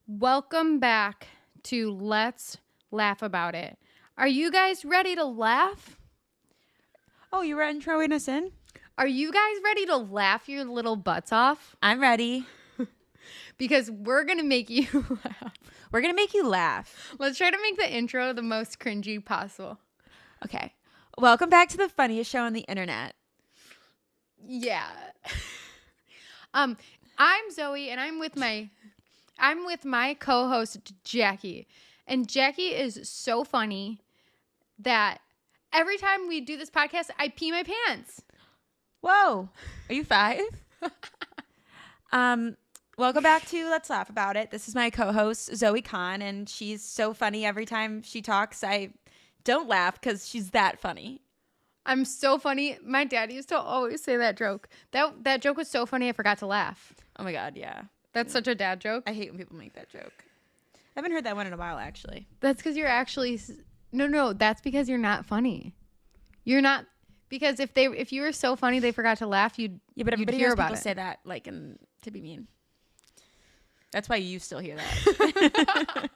Welcome back to Let's Laugh About It. Are you guys ready to laugh? Oh, you were introing us in? Are you guys ready to laugh your little butts off? I'm ready. Because we're going to make you laugh. We're going to make you laugh. Let's try to make the intro the most cringy possible. Okay. Welcome back to the funniest show on the internet. Yeah. I'm Zoe and I'm with my co-host Jackie. And Jackie is so funny that every time we do this podcast, I pee my pants. Whoa. Are you 5? Welcome back to Let's Laugh About It. This is my co-host, Zoe Kahn, and she's so funny every time she talks. I don't laugh because she's that funny. I'm so funny. My dad used to always say that joke. That joke was so funny I forgot to laugh. Oh my God, yeah. That's such a dad joke. I hate when people make that joke. I haven't heard that one in a while, actually. That's because you're actually... No, that's because you're not funny. You're not... Because if you were so funny they forgot to laugh, you'd but everybody hear knows about people it. say that, to be mean. That's why you still hear that.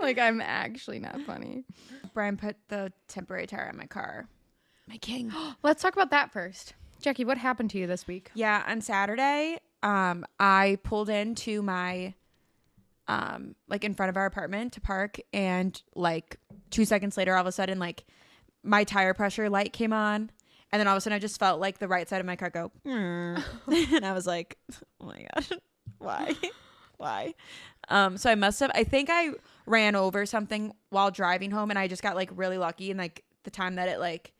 Like, I'm actually not funny. Brian put the temporary tire on my car. My king. Let's talk about that first. Jackie, what happened to you this week? Yeah, on Saturday, I pulled into my, in front of our apartment to park, and 2 seconds later, all of a sudden, my tire pressure light came on, and then all of a sudden I just felt the right side of my car go, and I was like, oh my God, why? So I think I ran over something while driving home, and I just got really lucky, and the time that it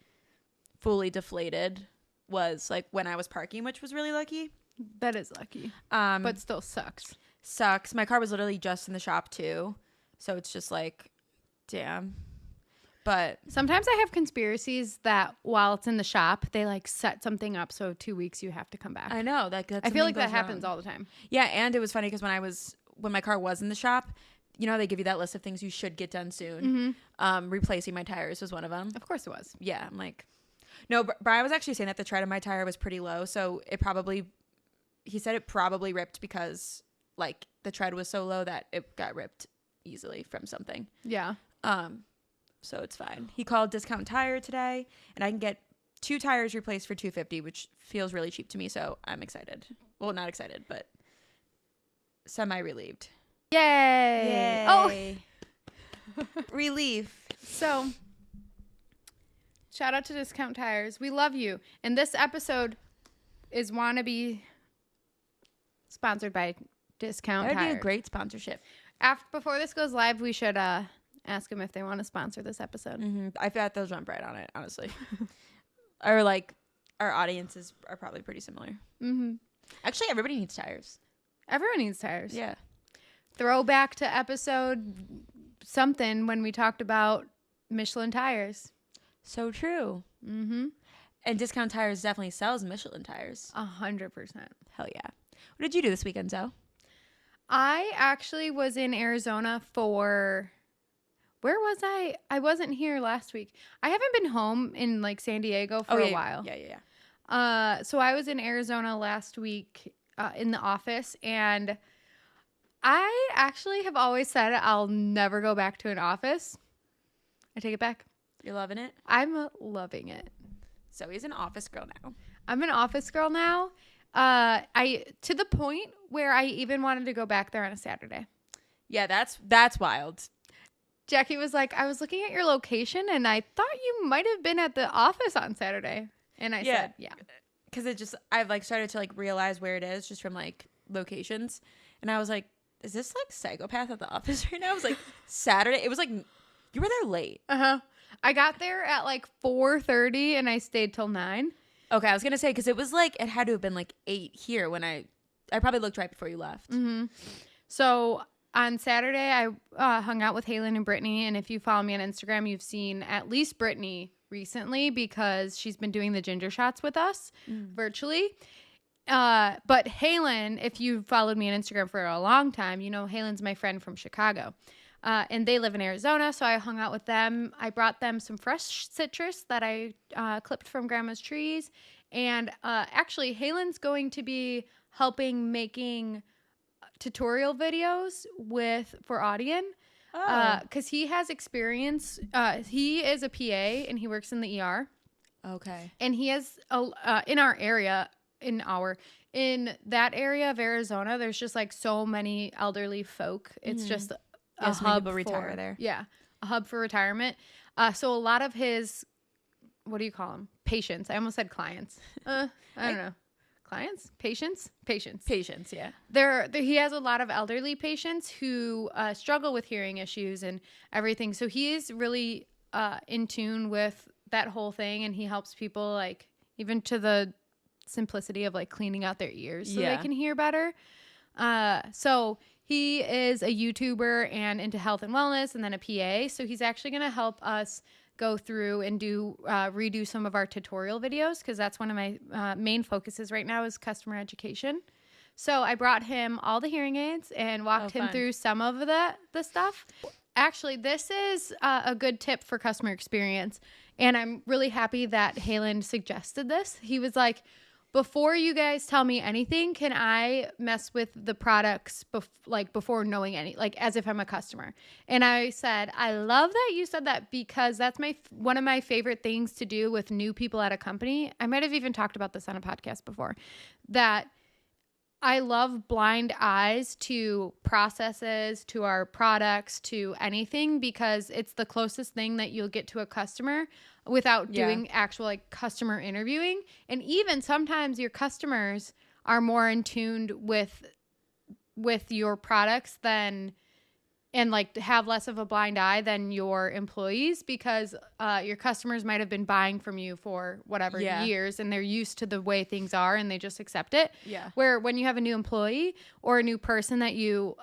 fully deflated was when I was parking, which was really lucky. That is lucky. But still sucks. Sucks. My car was literally just in the shop too. So it's just damn. But sometimes I have conspiracies that while it's in the shop, they set something up. So 2 weeks you have to come back. I know that's I feel like that goes happens wrong. all the time. Yeah. And it was funny because when my car was in the shop, they give you that list of things you should get done soon. Mm-hmm. Replacing my tires was one of them. Of course it was. Yeah. I'm no, Brian was actually saying that the tread on my tire was pretty low. So he said it probably ripped because the tread was so low that it got ripped easily from something. Yeah. So it's fine. He called Discount Tire today, and I can get 2 tires replaced for $250, which feels really cheap to me. So I'm excited. Well, not excited, but semi-relieved. Yay! Oh, relief. So, shout out to Discount Tires. We love you. And this episode is wannabe sponsored by Discount Tires. That would be a great sponsorship. Before this goes live, we should ask them if they want to sponsor this episode. Mm-hmm. I bet they'll jump right on it, honestly. Or our audiences are probably pretty similar. Mm-hmm. Actually, everybody needs tires. Everyone needs tires. Yeah. Throwback to episode something when we talked about Michelin tires. So true. Mm-hmm. And Discount Tires definitely sells Michelin tires. 100%. Hell yeah. What did you do this weekend, Zoe? I actually was in Arizona for... Where was I? I wasn't here last week. I haven't been home in San Diego for a while. Yeah. So I was in Arizona last week in the office, and I actually have always said I'll never go back to an office. I take it back. You're loving it? I'm loving it. Zoe's an office girl now. I'm an office girl now. To the point where I even wanted to go back there on a Saturday. Yeah, that's wild. Jackie was like, I was looking at your location and I thought you might have been at the office on Saturday. And I said, yeah. Because I've started to realize where it is just from locations. And I was like, is this psychopath at the office right now? I was Saturday. It was you were there late. Uh-huh. I got there at 4:30 and I stayed till 9. Okay, I was going to say, because it was it had to have been 8 here when I probably looked right before you left. Mm-hmm. So on Saturday, I hung out with Halen and Brittany, and if you follow me on Instagram, you've seen at least Brittany recently because she's been doing the ginger shots with us virtually. But Halen, if you've followed me on Instagram for a long time, Halen's my friend from Chicago. And they live in Arizona, so I hung out with them. I brought them some fresh citrus that I clipped from Grandma's trees. And actually, Halen's going to be helping making tutorial videos for Audien. Because he has experience. He is a PA and he works in the ER. Okay. And he has in that area of Arizona, there's just like so many elderly folk. It's just a hub for retire there. Yeah, a hub for retirement. So a lot of his, what do you call them? Patients. I almost said clients. I don't know. Clients? Patients? Patients, yeah. He has a lot of elderly patients who struggle with hearing issues and everything. So he is really in tune with that whole thing, and he helps people like even to the simplicity of like cleaning out their ears so they can hear better. So he is a YouTuber and into health and wellness and then a PA. So he's actually going to help us go through and redo some of our tutorial videos, because that's one of my main focuses right now is customer education. So I brought him all the hearing aids and walked him through some of the stuff. Actually, this is a good tip for customer experience, and I'm really happy that Halen suggested this. He was like, before you guys tell me anything, can I mess with the products before knowing as if I'm a customer? And I said, I love that you said that, because that's one of my favorite things to do with new people at a company. I might have even talked about this on a podcast before, that I love blind eyes to processes, to our products, to anything, because it's the closest thing that you'll get to a customer without doing actual like customer interviewing. And even sometimes your customers are more in tune with your products and like have less of a blind eye than your employees, because your customers might have been buying from you for whatever years, and they're used to the way things are and they just accept it. Yeah. Where when you have a new employee or a new person that you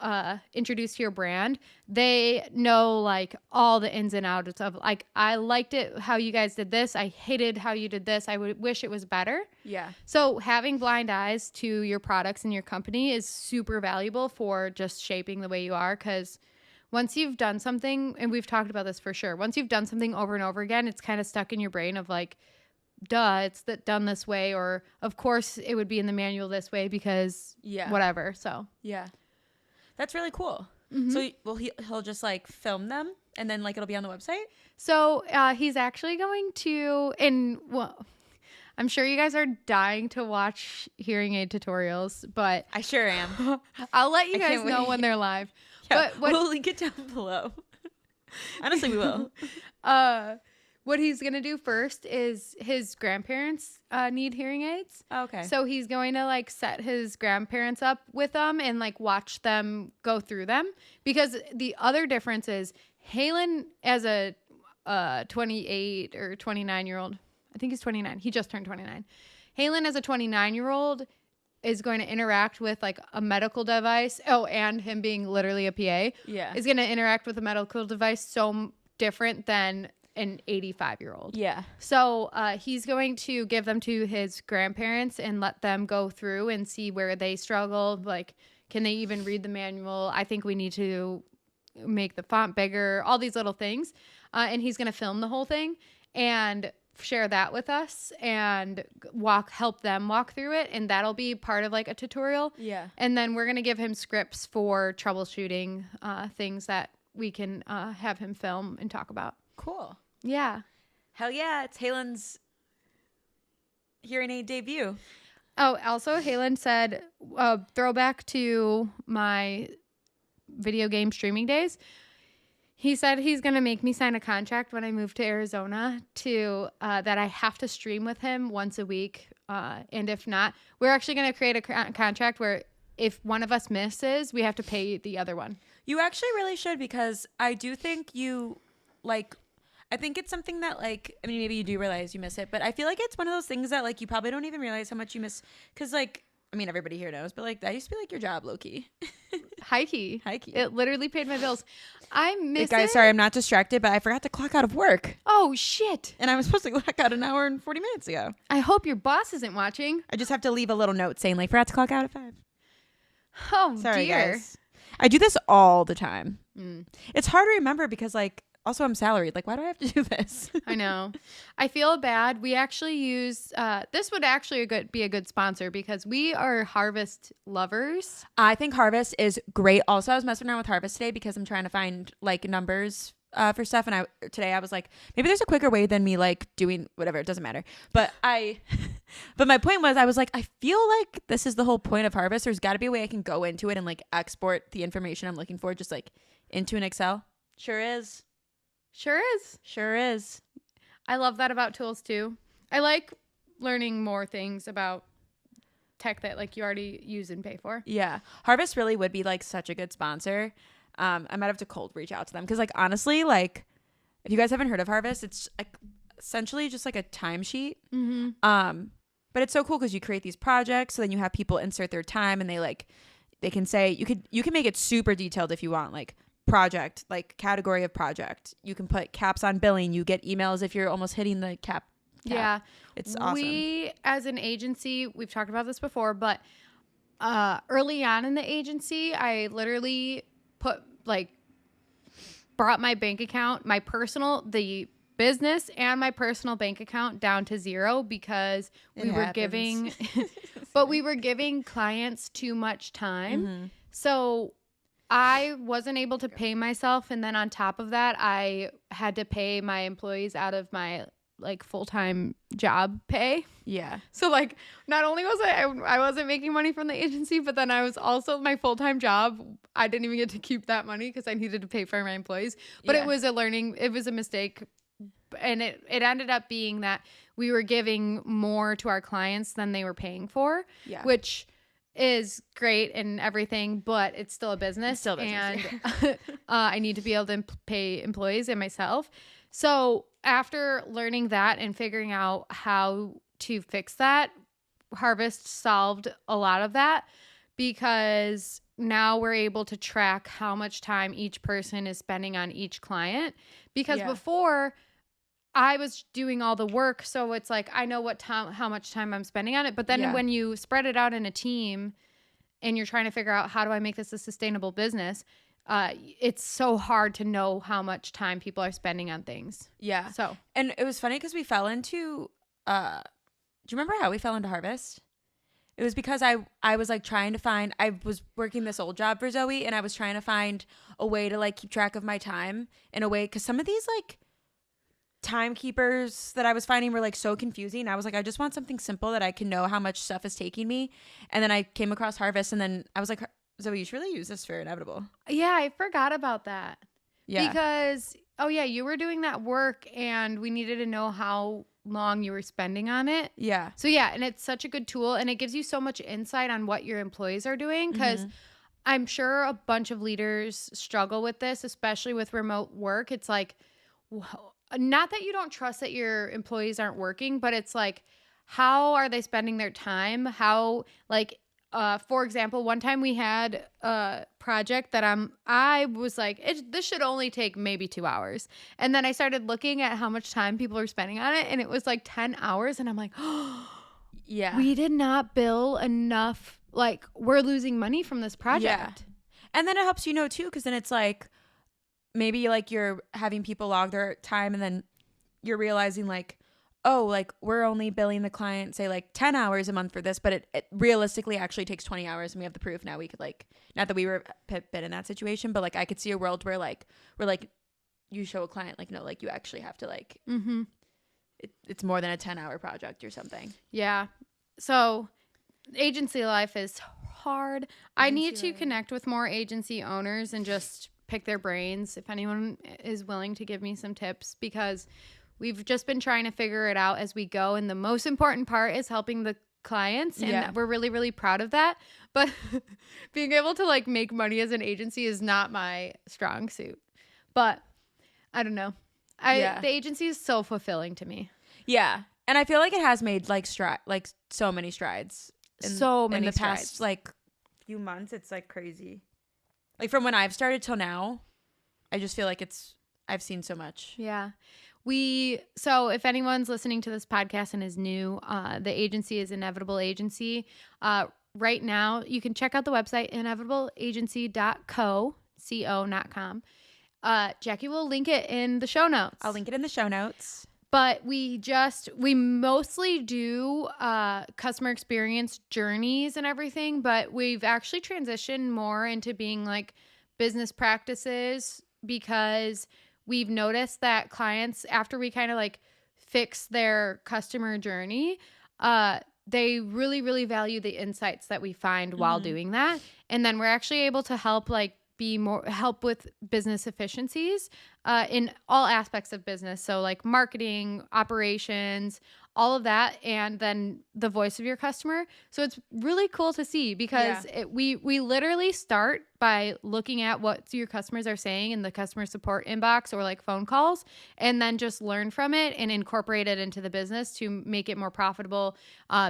introduce to your brand, they know like all the ins and outs of like, I liked it how you guys did this. I hated how you did this. I would wish it was better. Yeah. So having blind eyes to your products and your company is super valuable for just shaping the way you are, because once you've done something, and we've talked about this for sure, once you've done something over and over again, it's kind of stuck in your brain of like, duh, it's done this way, or of course it would be in the manual this way because whatever. So yeah, that's really cool. Mm-hmm. So he'll just like film them and then like it'll be on the website? So he's actually going to, and well, I'm sure you guys are dying to watch hearing aid tutorials, but I sure am. I'll let you guys know when they're live. Yeah, but we'll link it down below. Honestly, we will. What he's going to do first is his grandparents need hearing aids. Oh, okay. So he's going to like set his grandparents up with them and like watch them go through them. Because the other difference is Halen as a 28 or 29-year-old, I think he's 29. He just turned 29. Halen as a 29-year-old is going to interact with like a medical device. Oh, and him being literally a PA. Yeah. Is going to interact with a medical device so different than an 85-year-old. Yeah. So he's going to give them to his grandparents and let them go through and see where they struggled. Like, can they even read the manual? I think we need to make the font bigger, all these little things. And he's going to film the whole thing and share that with us and help them walk through it, and that'll be part of like a tutorial. Yeah. And then we're gonna give him scripts for troubleshooting things that we can have him film and talk about. Cool. Yeah. Hell yeah, it's Halen's hearing aid debut. Oh, also Halen said, throwback to my video game streaming days, he said he's going to make me sign a contract when I move to Arizona to that I have to stream with him once a week. And if not, we're actually going to create a contract where if one of us misses, we have to pay the other one. You actually really should, because I do think I think it's something that like, I mean, maybe you do realize you miss it, but I feel like it's one of those things that like you probably don't even realize how much you miss. Because like, I mean, everybody here knows, but like that used to be like your job, low-key. High-key. It literally paid my bills. I miss it. Guys, sorry, I'm not distracted, but I forgot to clock out of work. Oh, shit. And I was supposed to clock out an hour and 40 minutes ago. I hope your boss isn't watching. I just have to leave a little note saying like, forgot to clock out at 5. Oh, sorry, dear. Guys. I do this all the time. It's hard to remember because like also I'm salaried. Like, why do I have to do this? I know. I feel bad. We actually use this would actually be a good sponsor because we are Harvest lovers. I think Harvest is great. Also, I was messing around with Harvest today because I'm trying to find like numbers for stuff, and today I was like, maybe there's a quicker way than me like doing whatever. It doesn't matter. But but my point was, I was like, I feel like this is the whole point of Harvest. There's got to be a way I can go into it and like export the information I'm looking for just like into an Excel. Sure is. Sure is. Sure is. I love that about tools too. I like learning more things about tech that like you already use and pay for. Yeah. Harvest really would be like such a good sponsor. I might have to cold reach out to them because like honestly, like if you guys haven't heard of Harvest, it's like essentially just like a timesheet. Mm-hmm. But it's so cool because you create these projects, so then you have people insert their time, and they can say you can make it super detailed if you want, like project, like category of project. You can put caps on billing. You get emails if you're almost hitting the cap. Yeah, it's awesome. We as an agency, we've talked about this before, but early on in the agency, I literally brought my bank account, the business and my personal bank account down to zero because we were giving clients too much time. Mm-hmm. So I wasn't able to pay myself. And then on top of that, I had to pay my employees out of my like full-time job pay. Yeah. So like not only was I wasn't making money from the agency, but then I was also my full-time job. I didn't even get to keep that money because I needed to pay for my employees. But it was a mistake. And it ended up being that we were giving more to our clients than they were paying for, which is great and everything, but it's still a business. And I need to be able to pay employees and myself. So after learning that and figuring out how to fix that, Harvest solved a lot of that because now we're able to track how much time each person is spending on each client. Because before I was doing all the work, so it's like I know how much time I'm spending on it. But then when you spread it out in a team and you're trying to figure out how do I make this a sustainable business, it's so hard to know how much time people are spending on things. Yeah. So, and it was funny because we fell into do you remember how we fell into Harvest? It was because I was like I was working this old job for Zoe, and I was trying to find a way to like keep track of my time in a way, because some of these like timekeepers that I was finding were like so confusing. I was like, I just want something simple that I can know how much stuff is taking me. And then I came across Harvest, and then I was like, Zoe, you should really use this for Inevitable. Yeah, I forgot about that. Yeah. Because, you were doing that work and we needed to know how long you were spending on it. Yeah. So, and it's such a good tool, and it gives you so much insight on what your employees are doing, because I'm sure a bunch of leaders struggle with this, especially with remote work. It's like, not that you don't trust that your employees aren't working, but it's like, how are they spending their time? How, like, for example, one time we had a project that I was like, this should only take maybe 2 hours. And then I started looking at how much time people are spending on it, and it was like 10 hours. And I'm like, yeah, we did not bill enough. Like, we're losing money from this project. Yeah. And then it helps you know too, because then it's like, maybe like you're having people log their time, and then you're realizing like, oh, like we're only billing the client, say like 10 hours a month for this, but it realistically actually takes 20 hours, and we have the proof. Now we could like, not that we were been in that situation, but like I could see a world where like, you show a client like, no, like you actually have to like, it's more than a 10-hour project or something. Yeah. So agency life is hard. I need to connect with more agency owners and just pick their brains if anyone is willing to give me some tips, because we've just been trying to figure it out as we go. And the most important part is helping the clients. And we're really, really proud of that. But being able to like make money as an agency is not my strong suit. But I don't know. The agency is so fulfilling to me. Yeah. And I feel like it has made like so many strides. In the past like few months. It's like crazy. Like from when I've started till now, I just feel like I've seen so much. Yeah. So if anyone's listening to this podcast and is new, the agency is Inevitable Agency. Right now, you can check out the website, inevitableagency.co.com. Jackie will link it in the show notes. I'll link it in the show notes. But we mostly do customer experience journeys and everything, but we've actually transitioned more into being like business practices because we've noticed that clients, after we kind of like fix their customer journey, they really, really value the insights that we find while doing that. And then we're actually able to help help with business efficiencies in all aspects of business. So like marketing, operations, all of that, and then the voice of your customer. So it's really cool to see because we literally start by looking at what your customers are saying in the customer support inbox or like phone calls, and then just learn from it and incorporate it into the business to make it more profitable,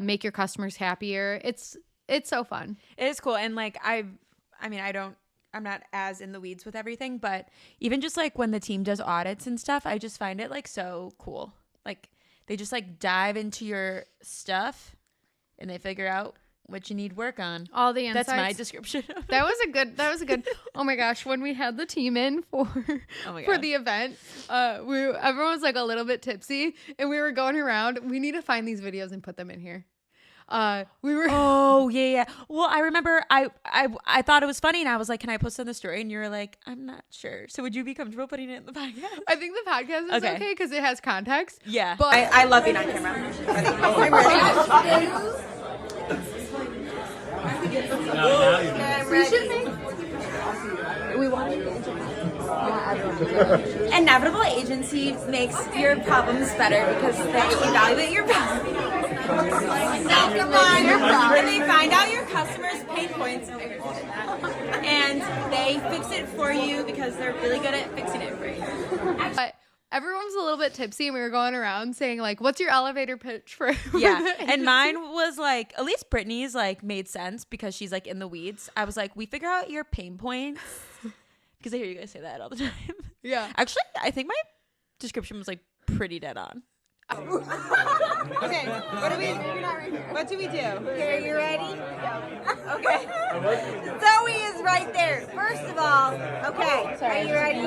make your customers happier. It's so fun. It is cool. And like I'm not as in the weeds with everything, but even just like when the team does audits and stuff, I just find it like so cool. Like they just like dive into your stuff and they figure out what you need work on. All the insights. That's my description. That was a good. Oh my gosh, when we had the team in for the event, everyone was like a little bit tipsy and we were going around. We need to find these videos and put them in here. Oh yeah. Well, I remember I thought it was funny and I was like, can I post on the story? And you were like, I'm not sure. So would you be comfortable putting it in the podcast? I think the podcast is okay because it has context. Yeah. But I love being on camera. I'm ready. Inevitable agency makes your problems better because they evaluate your problems. And they find out your customers' pain points and they fix it for you because they're really good at fixing it for you. But everyone was a little bit tipsy and we were going around saying like, what's your elevator pitch for and mine was like, at least Brittany's like made sense because she's like in the weeds. I was like, we figure out your pain points because I hear you guys say that all the time. Yeah, actually I think my description was like pretty dead on. Okay, what do we do? Okay, are you ready? Okay. Zoe is right there. First of all, okay, are you ready?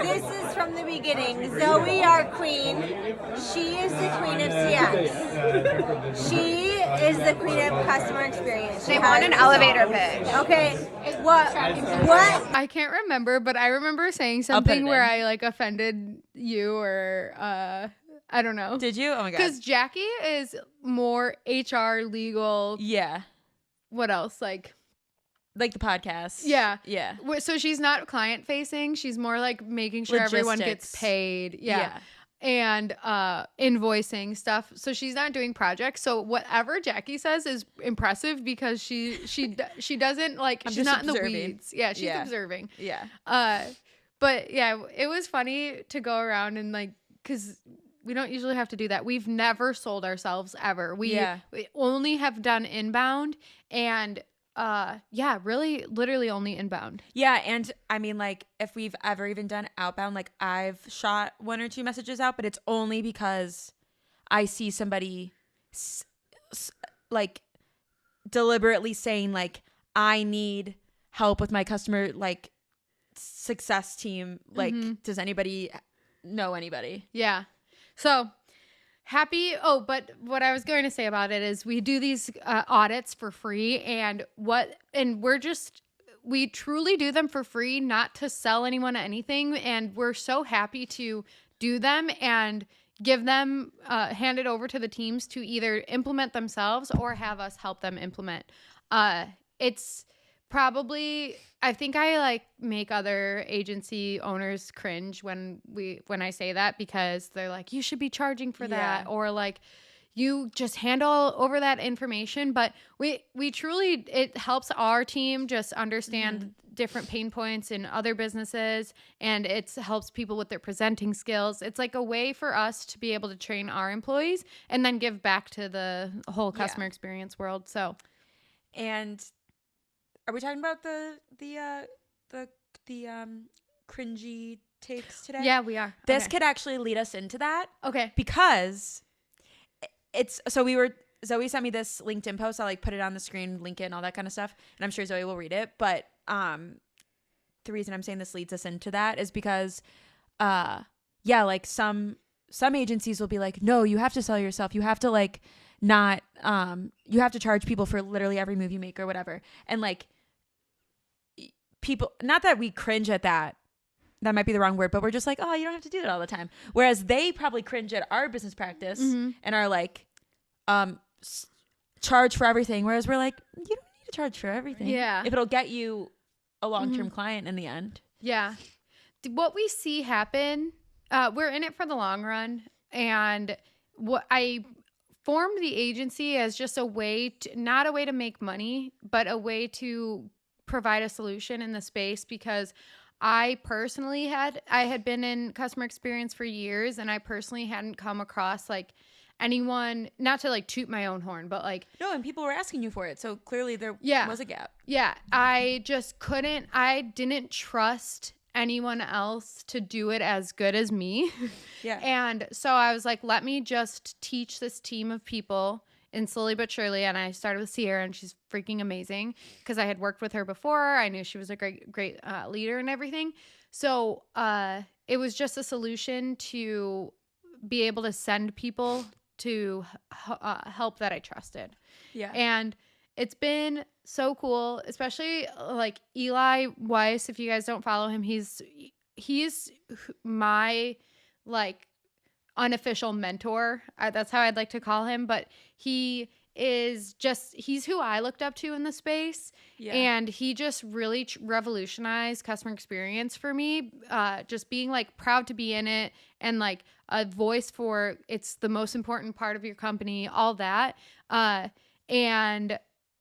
This is from the beginning. Zoe, our queen, she is the queen of CX. She is the queen of customer experience. They want an elevator pitch. Okay, what? I can't remember, but I remember saying something where I like offended you or I don't know. Did you? Oh my god. Because Jackie is more HR, legal. Yeah. What else? Like the podcast. Yeah. Yeah. So she's not client facing. She's more like making sure everyone gets paid. Yeah. And invoicing stuff. So she's not doing projects. So whatever Jackie says is impressive because she doesn't like, she's not observing. In the weeds. Yeah. She's observing. Yeah. But yeah, it was funny to go around and like, because we don't usually have to do that. We've never sold ourselves ever. We only have done inbound and really literally only inbound. Yeah, and I mean like if we've ever even done outbound, like I've shot one or two messages out, but it's only because I see somebody like deliberately saying like I need help with my customer like success team. Like does anybody know anybody? Yeah. So happy. Oh, but what I was going to say about it is we do these audits for free and we truly do them for free, not to sell anyone anything. And we're so happy to do them and give them, hand it over to the teams to either implement themselves or have us help them implement. It's probably, I think I like make other agency owners cringe when I say that because they're like, you should be charging for that, or like you just handle over that information. But we truly, it helps our team just understand different pain points in other businesses, and it helps people with their presenting skills. It's like a way for us to be able to train our employees and then give back to the whole customer experience world. So, and are we talking about the cringy takes today? Yeah, we are. This could actually lead us into that. Okay. Because Zoe sent me this LinkedIn post. I'll like put it on the screen, link it and all that kind of stuff. And I'm sure Zoe will read it. But the reason I'm saying this leads us into that is because, like some agencies will be like, no, you have to sell yourself. You have to like not, you have to charge people for literally every move you make or whatever. And like people, not that we cringe at that. That might be the wrong word, but we're just like, oh, you don't have to do that all the time. Whereas they probably cringe at our business practice and are like, charge for everything. Whereas we're like, you don't need to charge for everything. Yeah. If it'll get you a long-term client in the end. Yeah. What we see happen, we're in it for the long run. And what I formed the agency as just a way to, not a way to make money, but a way to provide a solution in the space, because I personally had been in customer experience for years, and I personally hadn't come across like anyone, not to like toot my own horn, but like, no, and people were asking you for it, so clearly there was a gap. Yeah, I didn't trust anyone else to do it as good as me. Yeah. And so I was like, let me just teach this team of people, and slowly but surely. And I started with Sierra, and she's freaking amazing because I had worked with her before. I knew she was a great leader and everything. So it was just a solution to be able to send people to help that I trusted. Yeah. And it's been so cool, especially like Eli Weiss. If you guys don't follow him, he's my like unofficial mentor. That's how I'd like to call him. But he's who I looked up to in the space. Yeah. And he just really revolutionized customer experience for me. Just being like proud to be in it, and like a voice for it's the most important part of your company, all that. And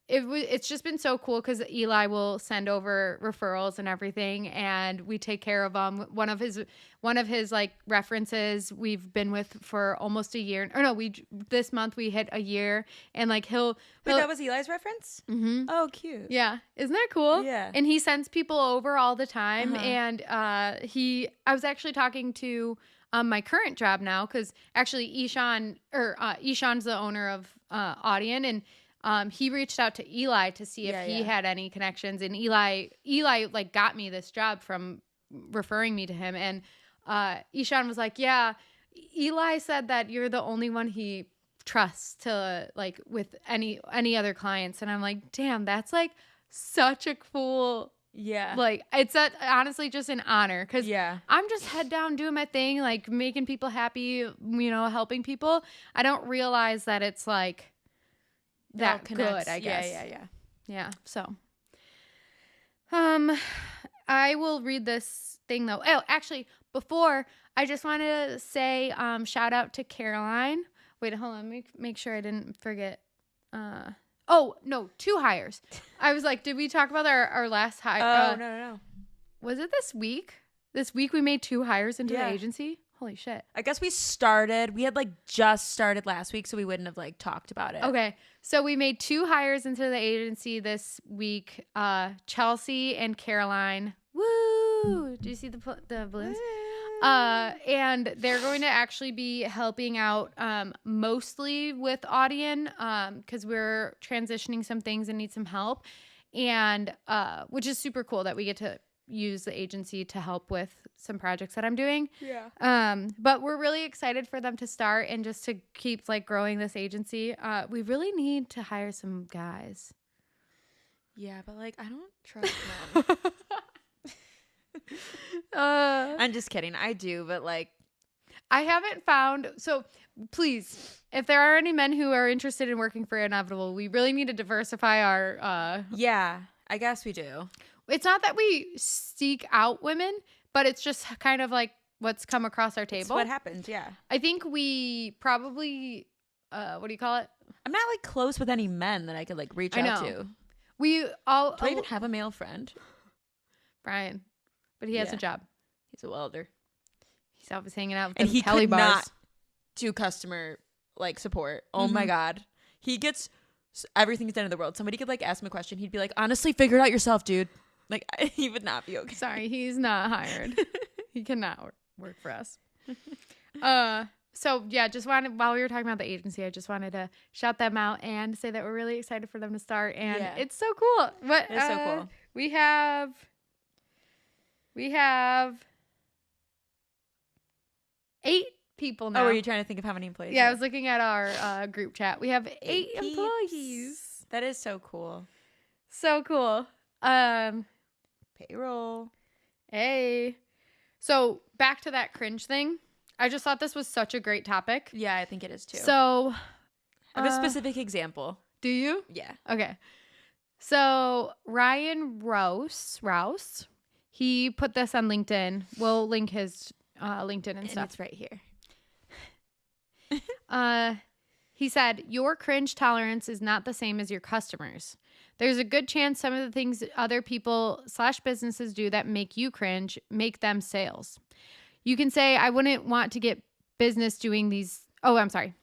it's just been so cool because Eli will send over referrals and everything, and we take care of them. One of his like references we've been with for almost a year. Or no, this month we hit a year, and like he'll that was Eli's reference? Mm-hmm. Oh, cute. Yeah, isn't that cool? Yeah. And he sends people over all the time, and I was actually talking to my current job now, because actually Ishan's the owner of Audion, and he reached out to Eli to see if he had any connections, and Eli like got me this job from referring me to him. And Ishan was like, yeah, Eli said that you're the only one he trusts to like with any other clients. And I'm like, damn, that's like such a cool, like it's honestly just an honor, because I'm just head down doing my thing, like making people happy, helping people. I don't realize that it's like that good, I guess. Yeah. So, I will read this thing though. Oh, actually, before I just want to say, shout out to Caroline. Wait, hold on. Let me make sure I didn't forget. Oh no, 2 hires. I was like, did we talk about our last hire? No. Was it this week? This week we made 2 hires into the agency. Holy shit. I guess we had like just started last week, so we wouldn't have like talked about it. Okay. So we made 2 hires into the agency this week. Chelsea and Caroline. Woo! Do you see the balloons? And they're going to actually be helping out mostly with Audion, because we're transitioning some things and need some help. And which is super cool that we get to use the agency to help with some projects that I'm doing. Yeah. But we're really excited for them to start, and just to keep like growing this agency. We really need to hire some guys. Yeah, but like I don't trust them. I'm just kidding. I do, but like I haven't found. So please, if there are any men who are interested in working for Inevitable, we really need to diversify our. Yeah, I guess we do. It's not that we seek out women, but it's just kind of like what's come across our table. It's what happens, yeah. I think we probably, what do you call it? I'm not like close with any men that I could like reach out to. We all. Do I even have a male friend? Brian, but he has a job. He's a welder. He's always hanging out with and them he Kelly could bars. Not do customer like support. Oh my god, he gets everything's done in the world. Somebody could like ask him a question, he'd be like, honestly, figure it out yourself, dude. Like he would not be okay. Sorry, he's not hired. He cannot work for us. So yeah, just wanted, while we were talking about the agency, I just wanted to shout them out and say that we're really excited for them to start, and it's so cool. But it's so cool. We have We have 8 people now. Oh, were you trying to think of how many employees? Yeah, I was looking at our group chat. We have 8 peeps. employees. That is so cool. So cool. Payroll. Hey. So back to that cringe thing. I just thought this was such a great topic. Yeah, I think it is too. So I have a specific example. do you? Yeah. Okay. So Ryan Rouse, he put this on LinkedIn. We'll link his LinkedIn and stuff. It's right here. He said, your cringe tolerance is not the same as your customers. There's a good chance some of the things other people / businesses do that make you cringe make them sales. You can say, I wouldn't want to get business doing these. Oh, I'm sorry.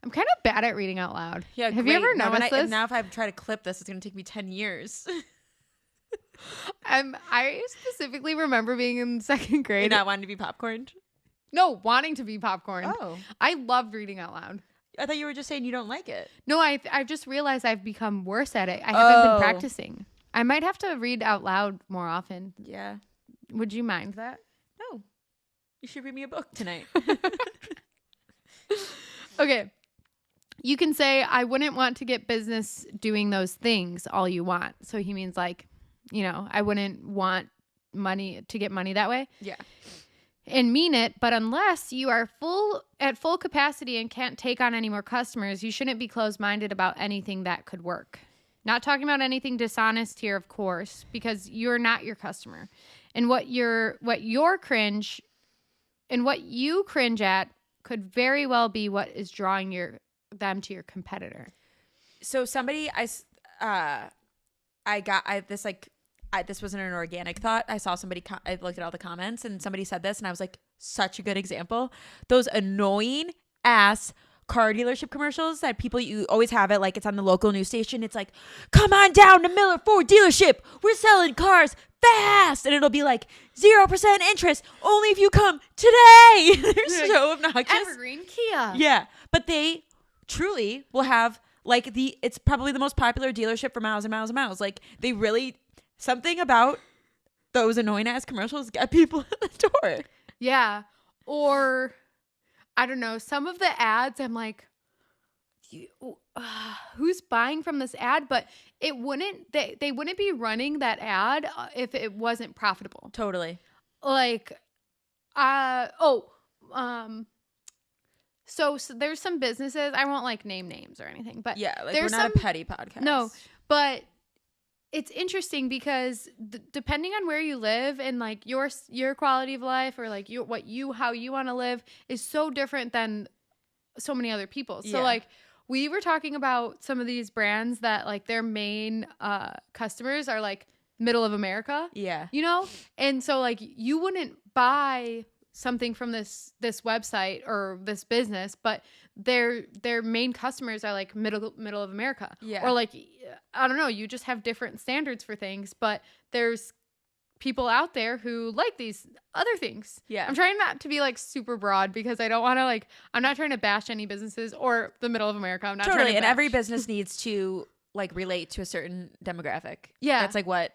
I'm kind of bad at reading out loud. Yeah, have you ever noticed this? Now if I try to clip this, it's going to take me 10 years. I specifically remember being in 2nd grade. And not wanting to be popcorned? No, wanting to be popcorn. Oh. I love reading out loud. I thought you were just saying you don't like it. No, I've just realized I've become worse at it. I haven't been practicing. I might have to read out loud more often. Yeah. Would you mind that? No. You should read me a book tonight. Okay. You can say, I wouldn't want to get business doing those things all you want. So he means like, I wouldn't want to get money that way. Yeah. And mean it, but unless you are at full capacity and can't take on any more customers, you shouldn't be closed-minded about anything that could work. Not talking about anything dishonest here, of course, because you're not your customer. And what you cringe at could very well be what is drawing them to your competitor. So somebody this wasn't an organic thought. I saw somebody, I looked at all the comments and somebody said this and I was like, such a good example. Those annoying ass car dealership commercials that you always have it, like it's on the local news station. It's like, come on down to Miller Ford dealership. We're selling cars fast. And it'll be like 0% interest only if you come today. They're so obnoxious. Evergreen Kia. Yeah. But they truly will have like it's probably the most popular dealership for miles and miles and miles. Like they really, something about those annoying ass commercials get people at the door. Yeah. Or I don't know, some of the ads I'm like, who's buying from this ad? But they wouldn't be running that ad if it wasn't profitable. Totally. Like so there's some businesses, I won't like name names or anything, but yeah, like there's we're not a petty podcast. No, but it's interesting because depending on where you live and like your quality of life or like how you want to live is so different than so many other people. So like we were talking about some of these brands that like their main customers are like middle of America. Yeah. And so like you wouldn't buy something from this website or this business, but their main customers are like middle of America. Yeah. Or like, I don't know, you just have different standards for things, but there's people out there who like these other things. Yeah. I'm trying not to be like super broad because I don't want to I'm not trying to bash any businesses or the middle of America. I'm not totally. trying to And bash. every business needs to like relate to a certain demographic. Yeah. That's like what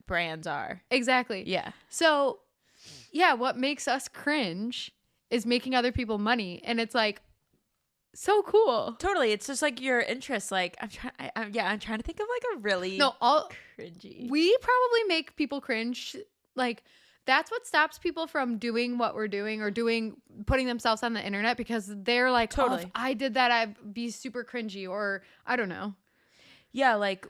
brands are. Exactly. Yeah. So yeah, what makes us cringe is making other people money. And it's like, so cool. Totally. It's just like your interests. Like I'm trying to think of like a really cringy. We probably make people cringe. Like that's what stops people from doing what we're doing or putting themselves on the internet because they're like, totally. Oh, if I did that, I'd be super cringy or I don't know. Yeah. Like,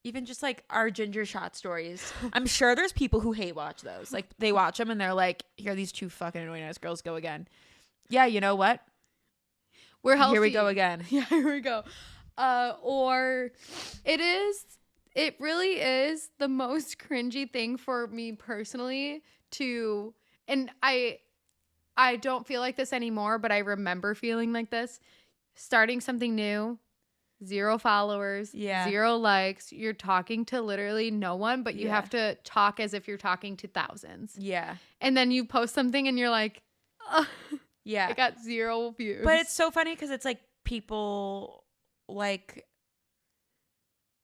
even just like our ginger shot stories. I'm sure there's people who hate watch those. Like they watch them and they're like, here these two fucking annoying ass girls go again. Yeah. You know what? We're healthy. Here we go again. Yeah, here we go. Or it really is the most cringy thing for me personally to, and I don't feel like this anymore, but I remember feeling like this. Starting something new, 0 followers, 0 likes. You're talking to literally no one, but you have to talk as if you're talking to thousands. Yeah. And then you post something and you're like, yeah, I got 0 views. But it's so funny because it's like people like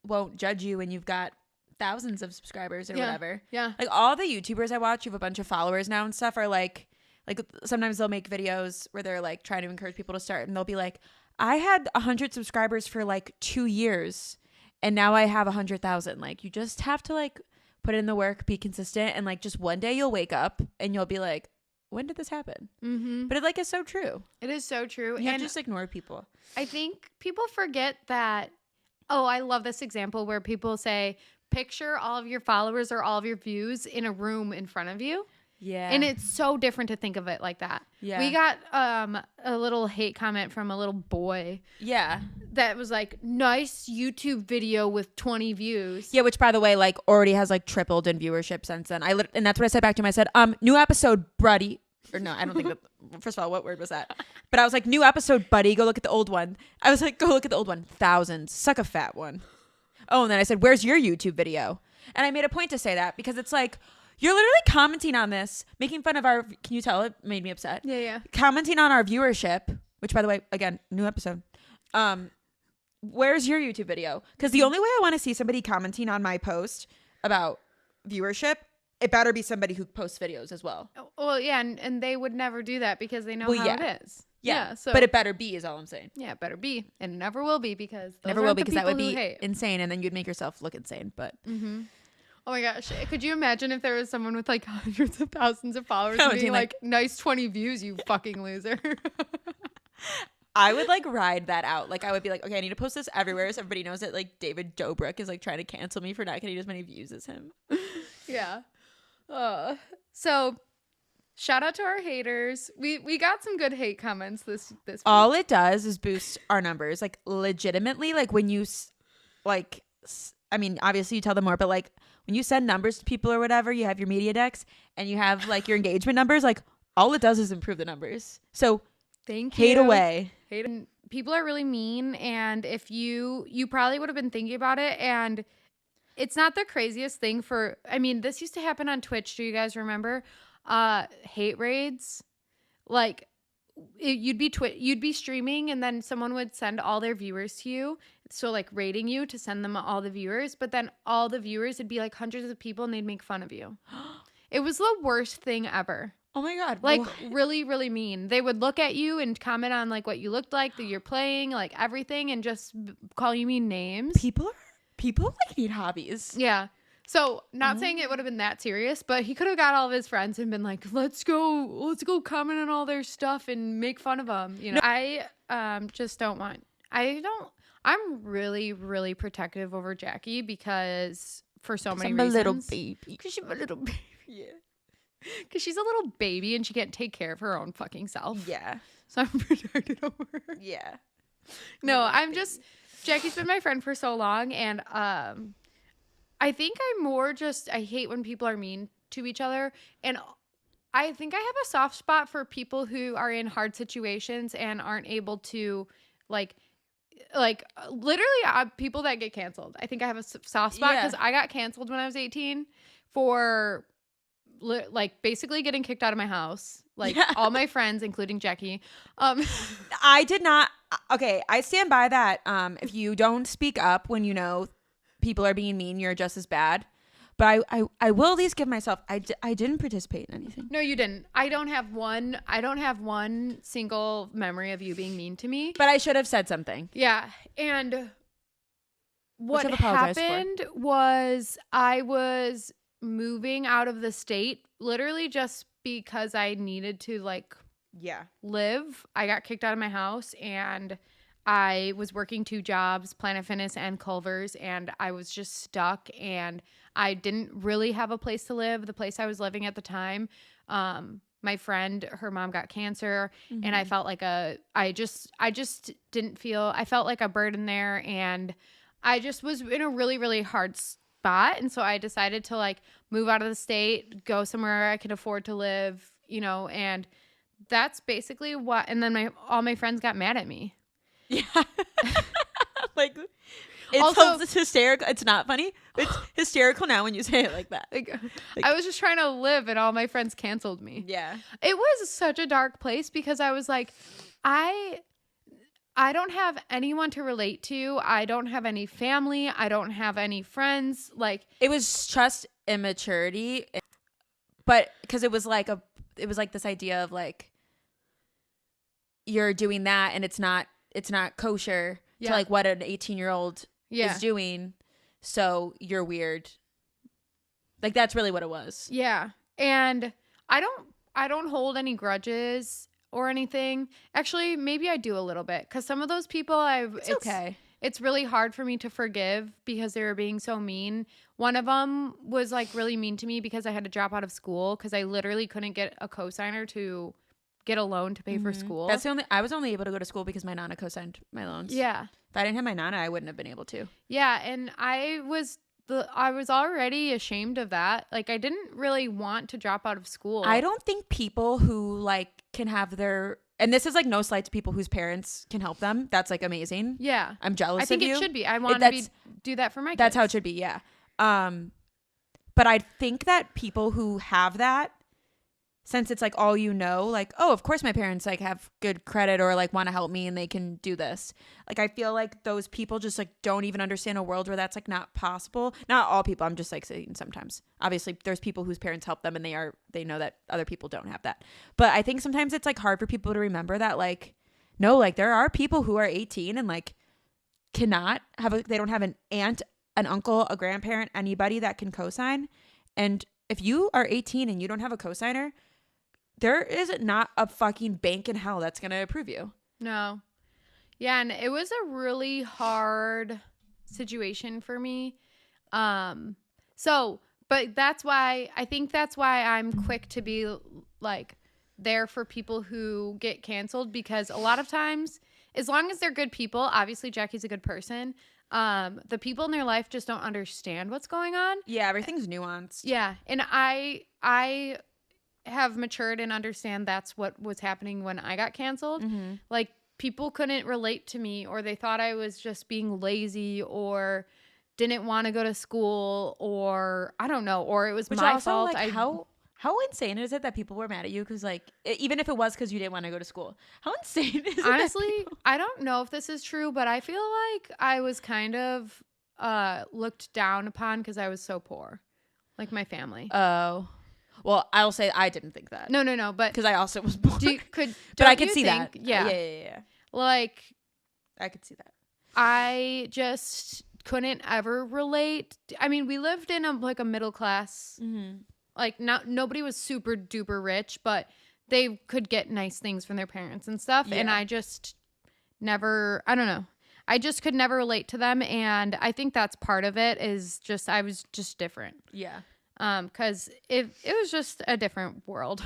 won't judge you when you've got thousands of subscribers or Yeah. whatever. Yeah. Like all the YouTubers I watch who have a bunch of followers now and stuff are like sometimes they'll make videos where they're like trying to encourage people to start, and they'll be like, I had 100 subscribers for like 2 years and now I have 100,000. Like you just have to like put in the work, be consistent, and like just one day you'll wake up and you'll be like, when did this happen? Mm-hmm. But it like is so true. It is so true. You have And to just ignore people. I think people forget that. Oh, I love this example where people say, picture all of your followers or all of your views in a room in front of you. Yeah. And it's so different to think of it like that. Yeah. We got a little hate comment from a little boy Yeah. that was like, nice YouTube video with 20 views. Yeah, which by the way, like already has like tripled in viewership since then. And that's what I said back to him. I said, new episode, buddy. Or no, I don't think that. First of all, what word was that? But I was like, new episode, buddy. Go look at the old one. I was like, go look at the old one. Thousands. Suck a fat one. Oh, and then I said, where's your YouTube video? And I made a point to say that because it's like, you're literally commenting on this, making fun of our, can you tell it made me upset? Yeah, yeah. Commenting on our viewership, which by the way, again, new episode. Where's your YouTube video? Because the only way I want to see somebody commenting on my post about viewership, it better be somebody who posts videos as well. Well, yeah, and they would never do that because they know Well, how yeah. it is. Yeah, so but it better be is all I'm saying. yeah, it better be, and it never will be because those Never will aren't be the because that would people who be hate. insane, and then you'd make yourself look insane. But Mm-hmm. Oh my gosh, could you imagine if there was someone with like hundreds of thousands of followers and being like, nice 20 views, you fucking loser. I would like ride that out. Like I would be like, okay, I need to post this everywhere so everybody knows that like David Dobrik is like trying to cancel me for not getting as many views as him. Yeah. So shout out to our haters. We got some good hate comments this week. All it does is boost our numbers. Like legitimately, like when you I mean, obviously you tell them more, but like when you send numbers to people or whatever, you have your media decks and you have like your engagement numbers, like all it does is improve the numbers. So thank you. hate away. And people are really mean, and if you probably would have been thinking about it, and it's not the craziest thing for, I mean, this used to happen on Twitch. Do you guys remember? Hate raids. Like you'd be streaming and then someone would send all their viewers to you. So like rating you to send them all the viewers, but then all the viewers would be like hundreds of people and they'd make fun of you. It was the worst thing ever. Oh my God. Like really, really mean. They would look at you and comment on like what you looked like, that you're playing, like everything, and just call you mean names. People like need hobbies. Yeah. So not saying it would have been that serious, but he could have got all of his friends and been like, let's go comment on all their stuff and make fun of them. You know, I just don't want, I'm really, really protective over Jackie because for so many reasons. I'm a little baby. Because she's a little baby. Yeah. Because she's a little baby and she can't take care of her own fucking self. Yeah. So I'm protected over her. Yeah. No, Jackie's been my friend for so long, and I think I hate when people are mean to each other, and I think I have a soft spot for people who are in hard situations and aren't able to like literally people that get canceled. I think I have a soft spot because I got canceled when I was 18 for like basically getting kicked out of my house. Like all my friends, including Jackie. I did not. Okay, I stand by that. If you don't speak up when you know people are being mean, you're just as bad. But I will at least give myself. I didn't participate in anything. No, you didn't. I don't have one single memory of you being mean to me. But I should have said something. Yeah, and what I've apologized happened was I was moving out of the state literally just because I needed to like live. I got kicked out of my house and I was working 2 jobs, Planet Fitness and Culver's, and I was just stuck and I didn't really have a place to live. The place I was living at the time, my friend, her mom got cancer, and I felt like I just didn't feel, I felt like a burden there, and I just was in a really, really hard spot. And so I decided to like move out of the state, go somewhere I could afford to live, you know, and that's basically what, and then all my friends got mad at me. Yeah. Like it's hysterical. It's not funny. It's hysterical now when you say it like that. Like, I was just trying to live and all my friends canceled me. Yeah. It was such a dark place because I was like, I don't have anyone to relate to. I don't have any family. I don't have any friends. Like, it was just immaturity, but because it was like this idea of like you're doing that and it's not kosher to like what an 18-year-old is doing, so you're weird. Like, that's really what it was. Yeah. And I don't hold any grudges or anything. Actually, maybe I do a little bit, because some of those people it's okay. It's really hard for me to forgive because they were being so mean. One of them was like really mean to me because I had to drop out of school because I literally couldn't get a cosigner to get a loan to pay for school. I was only able to go to school because my Nana co-signed my loans. Yeah. If I didn't have my Nana, I wouldn't have been able to. Yeah, and I was already ashamed of that. Like, I didn't really want to drop out of school. I don't think people who like can have their, and this is like no slight to people whose parents can help them. That's like amazing. Yeah. I'm jealous of you. I think it should be. I want to do that for my kids. That's how it should be. Yeah. But I think that people who have that, since it's like all you know, like, oh, of course my parents like have good credit or like want to help me and they can do this. Like, I feel like those people just like don't even understand a world where that's like not possible. Not all people. I'm just like saying sometimes. Obviously, there's people whose parents help them and they know that other people don't have that. But I think sometimes it's like hard for people to remember that, like, no, like there are people who are 18 and like cannot have they don't have an aunt, an uncle, a grandparent, anybody that can cosign. And if you are 18 and you don't have a cosigner, there is not a fucking bank in hell that's going to approve you. No. Yeah, and it was a really hard situation for me. But that's why I'm quick to be like there for people who get canceled, because a lot of times, as long as they're good people, obviously Jackie's a good person, the people in their life just don't understand what's going on. Yeah, everything's nuanced. Yeah, and I have matured and understand that's what was happening when I got canceled. Mm-hmm. Like, people couldn't relate to me, or they thought I was just being lazy or didn't want to go to school, or I don't know, or it was my fault. Like, how insane is it that people were mad at you because, like, even if it was because you didn't want to go to school? How insane is it? Honestly, I don't know if this is true, but I feel like I was kind of looked down upon because I was so poor, like my family. Oh. Well, I'll say I didn't think that. No, but because I also was born. But I could see that. Yeah. Like, I could see that. I just couldn't ever relate. I mean, we lived in a middle class. Mm-hmm. Like, nobody was super duper rich, but they could get nice things from their parents and stuff. Yeah. And I just never. I don't know. I just could never relate to them, and I think that's part of it. Is just I was just different. Yeah. Because it was just a different world.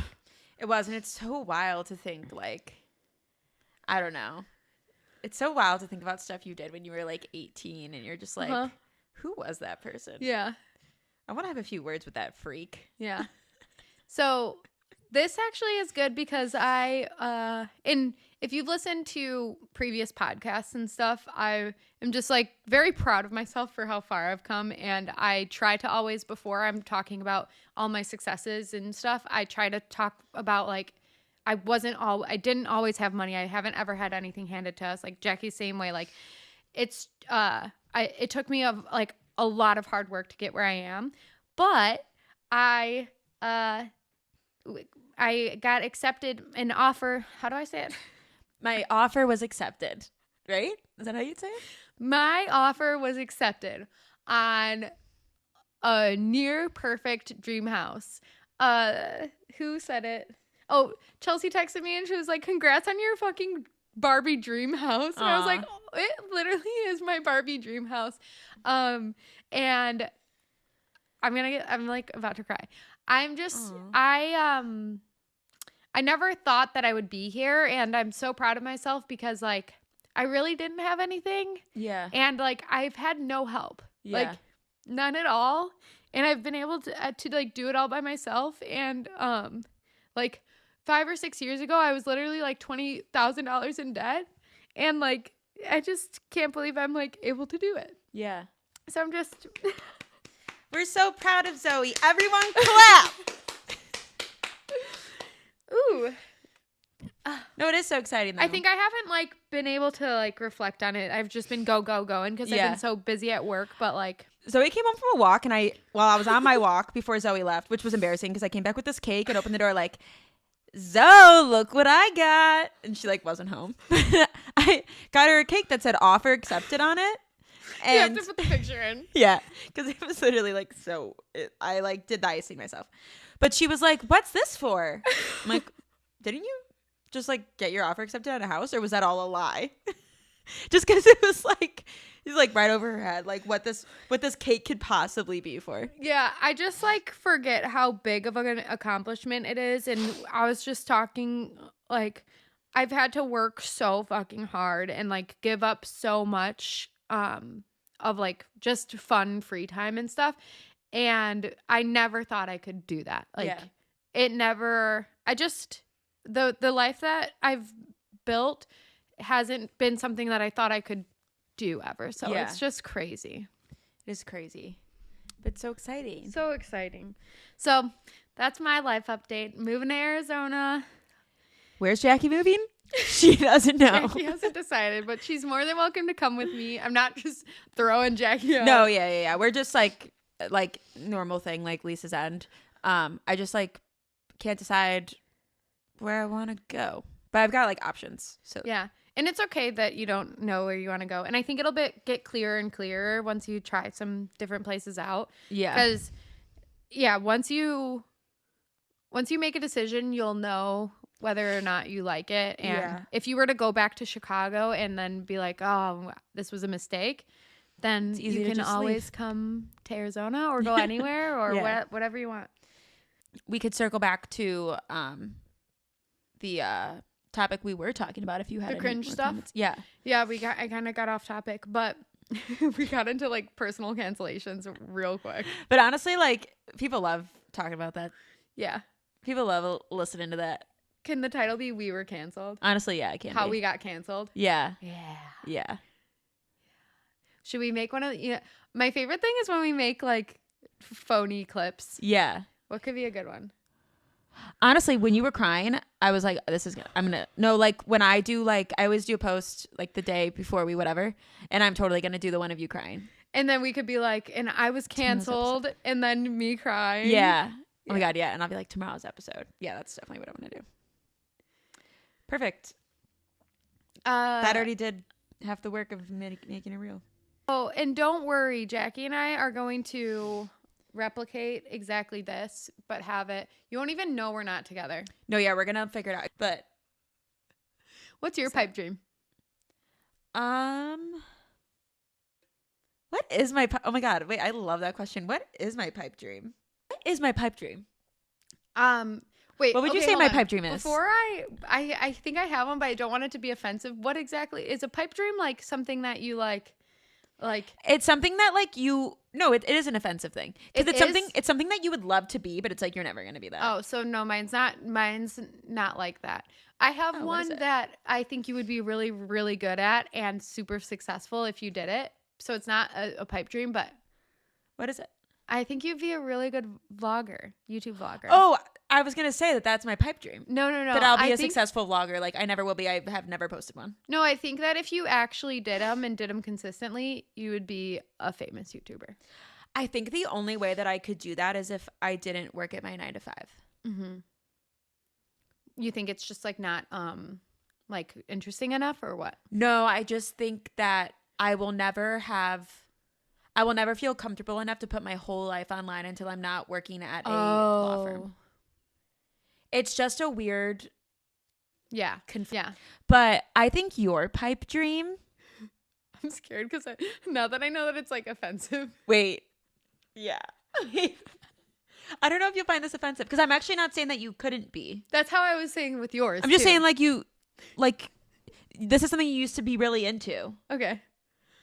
It was, and it's so wild to think, like, I don't know. It's so wild to think about stuff you did when you were, like, 18, and you're just like, who was that person? Yeah. I want to have a few words with that freak. Yeah. So this actually is good because if you've listened to previous podcasts and stuff, I am just like very proud of myself for how far I've come. And I try to always, before I'm talking about all my successes and stuff, I try to talk about like, I didn't always have money. I haven't ever had anything handed to us. Like Jackie's same way. Like it took me a lot of hard work to get where I am, but I got accepted an offer. How do I say it? My offer was accepted, right? Is that how you'd say it? My offer was accepted on a near perfect dream house. Who said it? Oh, Chelsea texted me and she was like, "Congrats on your fucking Barbie dream house." And I was like, oh, it literally is my Barbie dream house. And I'm like about to cry. I'm just, I never thought that I would be here, and I'm so proud of myself because like I really didn't have anything. Yeah. And like I've had no help. Yeah. Like none at all. And I've been able to like do it all by myself. And like 5 or 6 years ago, I was literally like $20,000 in debt. And like I just can't believe I'm like able to do it. Yeah. So I'm just we're so proud of Zoe. Everyone clap. Ooh. No, it is so exciting though. I think I haven't like been able to like reflect on it. I've just been going because I've been so busy at work, but like Zoe came home from a walk, and while I was on my walk before Zoe left, which was embarrassing because I came back with this cake and opened the door like, Zoe, look what I got. And she like wasn't home. I got her a cake that said offer accepted on it. And you have to put the picture in. Yeah, because it was literally like I like did the icing myself. But she was like, what's this for? I'm like, didn't you just like get your offer accepted at a house, or was that all a lie? Just because it was like, it's like right over her head, like what this cake could possibly be for. Yeah, I just like forget how big of an accomplishment it is. And I was just talking, like, I've had to work so fucking hard and like give up so much of like just fun free time and stuff. And I never thought I could do that. Like it never, the life that I've built hasn't been something that I thought I could do ever. So it's just crazy. It is crazy, but so exciting. So exciting. So that's my life update. Moving to Arizona. Where's Jackie moving? She doesn't know. Jackie hasn't decided, but she's more than welcome to come with me. I'm not just throwing Jackie out. No, yeah. We're just like normal thing, like Lisa's end. I just like can't decide where I want to go, but I've got like options. So yeah. And it's okay that you don't know where you want to go. And I think it'll get clearer and clearer once you try some different places out. Yeah. Because, once you make a decision, you'll know whether or not you like it. And if you were to go back to Chicago and then be like, oh, this was a mistake, then you can always come to Arizona or go anywhere or whatever you want. We could circle back to the topic we were talking about if you had the cringe stuff. Comments. I kind of got off topic, but we got into like personal cancellations real quick. But honestly, like people love talking about that. Yeah, people love listening to that. Can the title be "We Were Canceled"? Honestly, yeah, it can. How we got canceled. Yeah. Should we make one of my favorite thing is when we make like phony clips. Yeah. What could be a good one? Honestly, when you were crying, I was like, like when I do, like, I always do a post like the day before we whatever, and I'm totally going to do the one of you crying. And then we could be like, and I was canceled, and then me crying. Yeah. Oh my God, yeah. And I'll be like, tomorrow's episode. Yeah, that's definitely what I want to do. Perfect. That already did half the work of making it real. Oh, and don't worry, Jackie and I are going to replicate exactly this, but have it. You won't even know we're not together. No, yeah, we're gonna figure it out. But what's your pipe dream? What is my oh my God, wait, I love that question. What is my pipe dream? Wait, what would you say my pipe dream is? Before I think I have one, but I don't want it to be offensive. What exactly is a pipe dream? Like something that you like it's something that like it is an offensive thing because it's something that you would love to be, but it's like you're never gonna be that. Oh, so no, mine's not like that. I have one that I think you would be really, really good at and super successful if you did it. So it's not a pipe dream, but what is it? I think you'd be a really good vlogger, YouTube vlogger. Oh, I was going to say that's my pipe dream. No. That I'll be a successful vlogger. Like I never will be. I have never posted one. No, I think that if you actually did them consistently, you would be a famous YouTuber. I think the only way that I could do that is if I didn't work at my 9 to 5. Mm-hmm. You think it's just like not like interesting enough or what? No, I just think that I will never feel comfortable enough to put my whole life online until I'm not working at a law firm. It's just a weird yeah. But I think your pipe dream, I'm scared because now that I know that it's like offensive. Wait. Yeah. I don't know if you'll find this offensive because I'm actually not saying that you couldn't be. That's how I was saying with yours. I'm just saying like this is something you used to be really into. Okay.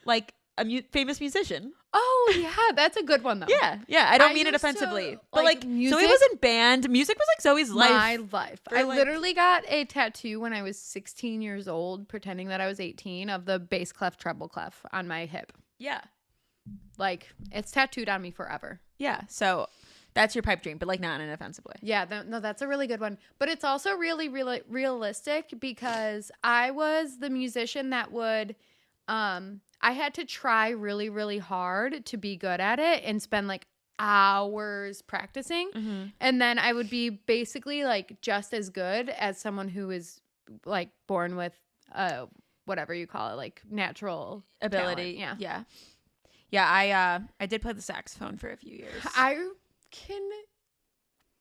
Like a famous musician. Oh yeah, that's a good one though. Yeah. I don't mean it offensively, but like music, Zoe was in band. Music was like Zoe's life. My life. I literally got a tattoo when I was 16 years old, pretending that I was 18, of the bass clef treble clef on my hip. Yeah. Like it's tattooed on me forever. Yeah. So That's your pipe dream, but like not in an offensive way. Yeah, no, that's a really good one. But it's also really, really realistic because I was the musician that would, I had to try really, really hard to be good at it and spend like hours practicing. Mm-hmm. And then I would be basically like just as good as someone who is like born with, whatever you call it, like natural Ability. talent. Yeah. Yeah, I did play the saxophone for a few years. I can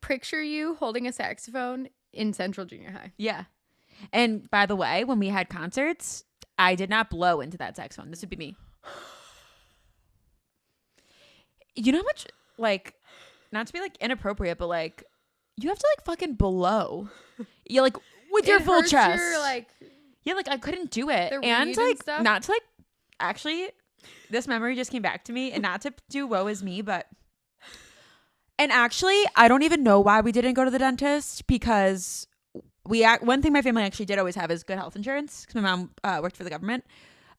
picture you holding a saxophone in Central Junior High. Yeah. And by the way, when we had concerts, I did not blow into that saxophone. This would be me. You know how much, like, not to be like inappropriate, but like, you have to like fucking blow. Yeah, like with your full chest. Yeah, like I couldn't do it. And like, stuff. not to like, actually, this memory just came back to me, and not to do woe is me, but. And actually, I don't even know why we didn't go to the dentist, because one thing my family actually did always have is good health insurance, because my mom worked for the government.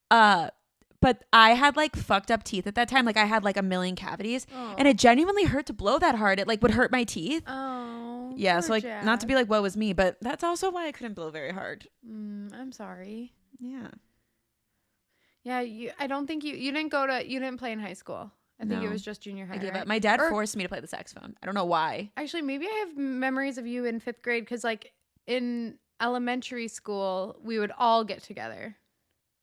But I had like fucked up teeth at that time. Like I had like a million cavities, and it genuinely hurt to blow that hard. It like would hurt my teeth. Oh, yeah. So like, Jack. not to be like, woe was me, but that's also why I couldn't blow very hard. I'm sorry. Yeah. Yeah. I don't think you didn't play in high school. I think it was just junior high. I gave right? up. My dad forced me to play the saxophone. I don't know why. Actually, maybe I have memories of you in 5th grade, because like in elementary school, we would all get together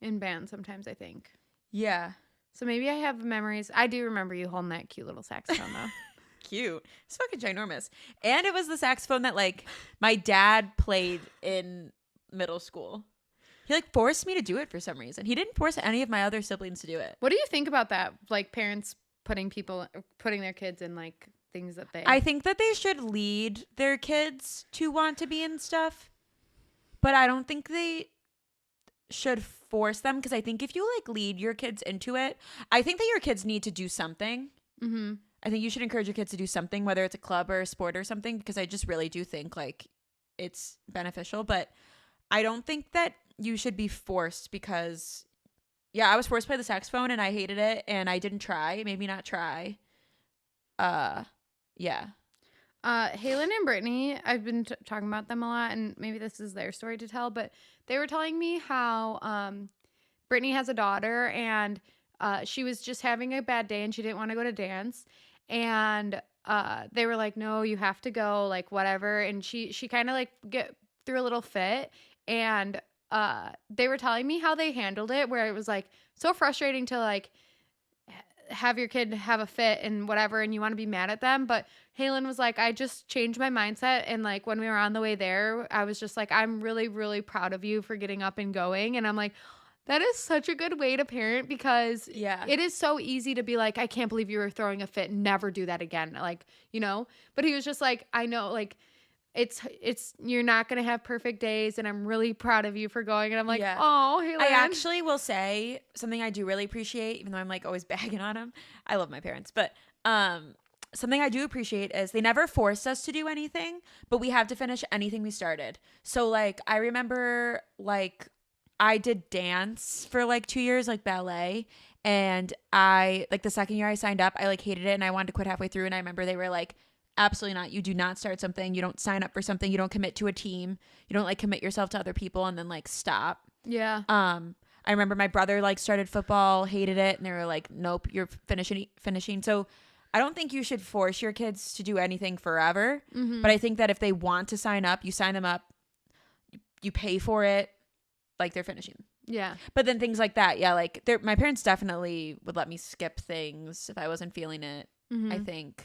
in band sometimes, I think. Yeah. So maybe I have memories. I do remember you holding that cute little saxophone though. Cute. It's fucking ginormous. And it was the saxophone that like my dad played in middle school. He like forced me to do it for some reason. He didn't force any of my other siblings to do it. What do you think about that? Like parents putting their kids in like things that they. I think that they should lead their kids to want to be in stuff, but I don't think they should force them, because I think if you like lead your kids into it, I think that your kids need to do something. Mm-hmm. I think you should encourage your kids to do something, whether it's a club or a sport or something, because I just really do think like it's beneficial. But I don't think that you should be forced, because I was forced to play the saxophone and I hated it and I didn't try. It made me not try. Yeah. Halen and Brittany, I've been talking about them a lot, and maybe this is their story to tell, but they were telling me how Brittany has a daughter, and she was just having a bad day and she didn't want to go to dance, and they were like, no, you have to go, like whatever, and she kind of like threw a little fit, and they were telling me how they handled it, where it was like so frustrating to like have your kid have a fit and whatever, and you want to be mad at them. But Halen was like, I just changed my mindset, and like when we were on the way there, I was just like, I'm really, really proud of you for getting up and going. And I'm like, that is such a good way to parent, because it is so easy to be like, I can't believe you were throwing a fit, never do that again, like, you know. But he was just like, I know, like it's you're not gonna have perfect days, and I'm really proud of you for going. And I'm like, oh, Halen. I actually will say something I do really appreciate, even though I'm like always bagging on them. I love my parents, but something I do appreciate is they never forced us to do anything, but we have to finish anything we started. So like I remember like I did dance for like 2 years, like ballet, and I like the second year I signed up, I like hated it and I wanted to quit halfway through, and I remember they were like, absolutely not. You do not start something. You don't sign up for something. You don't commit to a team. You don't like commit yourself to other people and then like stop. Yeah. I remember my brother like started football, hated it, and they were like, nope, you're finishing. So I don't think you should force your kids to do anything forever. Mm-hmm. But I think that if they want to sign up, you sign them up, you pay for it, like they're finishing. Yeah. But then things like that, yeah, like my parents definitely would let me skip things if I wasn't feeling it, I think.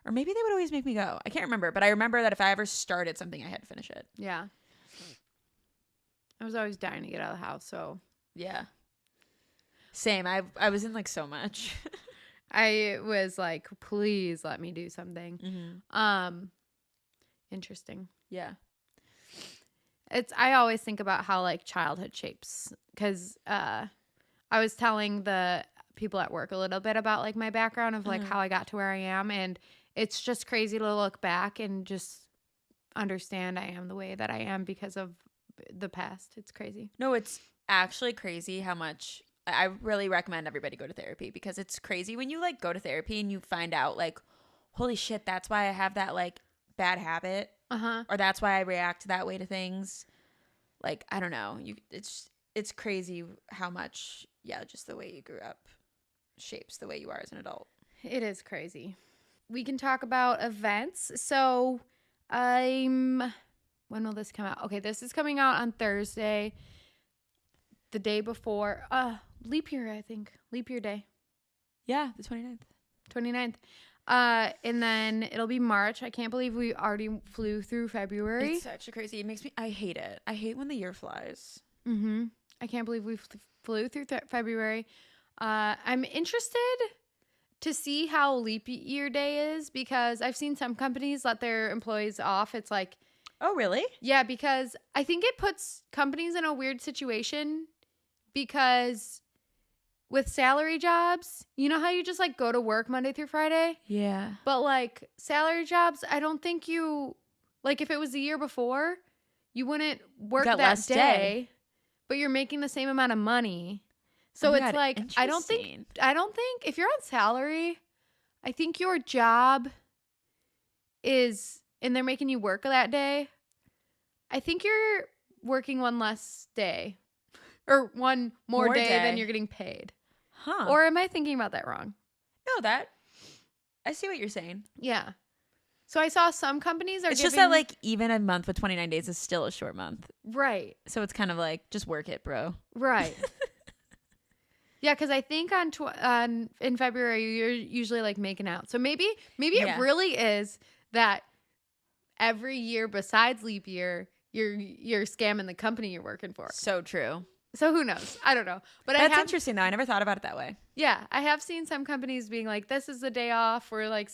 Or maybe they would always make me go. I can't remember. But I remember that if I ever started something, I had to finish it. Yeah. I was always dying to get out of the house, so. Yeah. Same. I was in like so much. I was like, please let me do something. Mm-hmm. Interesting. Yeah. I always think about how like childhood shapes, because I was telling the people at work a little bit about like my background of like how I got to where I am, and it's just crazy to look back and just understand I am the way that I am because of the past. It's crazy. No, it's actually crazy how much I really recommend everybody go to therapy, because it's crazy when you like go to therapy and you find out like, holy shit, that's why I have that like bad habit. Or that's why I react that way to things. Like, I don't know. It's crazy how much, just the way you grew up shapes the way you are as an adult. It is crazy. We can talk about events. So when will this come out? Okay, this is coming out on Thursday, the day before leap year, I think. Leap year day. Yeah, the 29th. And then it'll be March. I can't believe we already flew through February. It's actually crazy. It makes me, I hate it. I hate when the year flies. I can't believe we flew through February. I'm interested to see how leap year day is because I've seen some companies let their employees off. It's like, oh, really? Yeah, because I think it puts companies in a weird situation because with salary jobs, you know how you just like go to work Monday through Friday? Yeah. But like salary jobs, I don't think you, like if it was the year before, you wouldn't work that less day, but you're making the same amount of money. So it's like, I don't think if you're on salary, I think your job is, and they're making you work that day, I think you're working one less day or one more day than you're getting paid. Huh. Or am I thinking about that wrong? No, I see what you're saying. Yeah. So I saw some companies are It's just that like even a month with 29 days is still a short month. Right. So it's kind of like, just work it, bro. Right. Yeah, because I think in February you're usually like making out. So maybe it really is that every year besides leap year you're scamming the company you're working for. So true. So who knows? I don't know. But that's interesting though. I never thought about it that way. Yeah, I have seen some companies being like, "This is the day off. We're like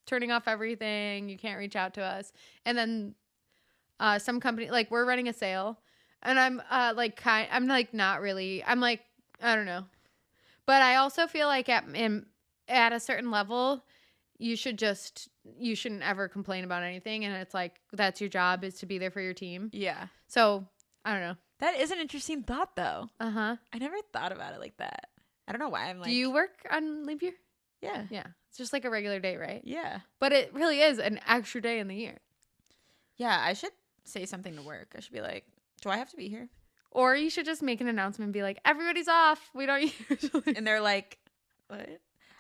turning off everything. You can't reach out to us." And then some company like we're running a sale, and I'm not really. I'm like, I don't know. But I also feel like at a certain level, you shouldn't ever complain about anything. And it's like, that's your job, is to be there for your team. Yeah. So, I don't know. That is an interesting thought, though. Uh-huh. I never thought about it like that. I don't know why I'm like. Do you work on leap year? Yeah. Yeah. It's just like a regular day, right? Yeah. But it really is an extra day in the year. Yeah, I should say something to work. I should be like, do I have to be here? Or you should just make an announcement and be like, everybody's off. We don't usually. And they're like, what?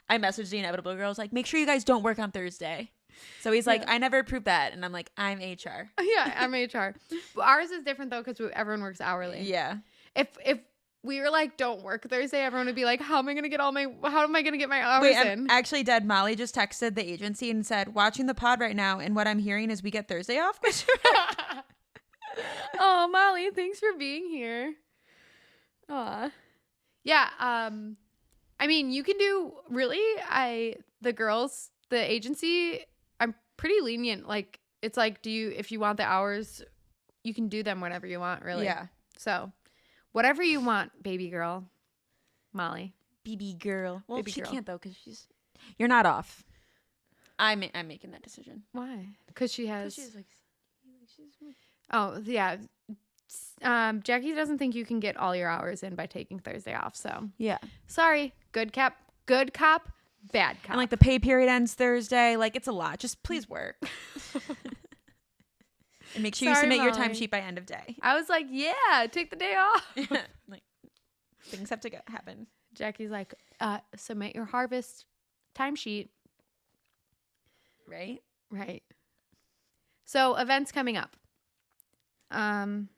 I messaged the Inevitable Girls like, make sure you guys don't work on Thursday. So he's like, I never approved that. And I'm like, I'm HR. Yeah, I'm HR. Ours is different though because everyone works hourly. Yeah. If we were like, don't work Thursday, everyone would be like, how am I going to get my hours Wait, in? Actually, dead. Molly just texted the agency and said, watching the pod right now. And what I'm hearing is we get Thursday off. Oh, Molly, thanks for being here. Aw. Yeah, I mean, you can do the agency, I'm pretty lenient. Like, it's like, if you want the hours, you can do them whenever you want, really. Yeah. So, whatever you want, baby girl. Molly. BB girl. Well, baby she girl. can't though because you're not off. I'm making that decision. Why? Because she has. She's like, Oh, yeah. Jackie doesn't think you can get all your hours in by taking Thursday off. So, yeah. Sorry. Good cop, bad cop. And like the pay period ends Thursday. Like it's a lot. Just please work. And make sure you submit your timesheet by end of day. I was like, yeah, take the day off. Like things have to happen. Jackie's like, submit your harvest timesheet. Right? Right. So events coming up. I'm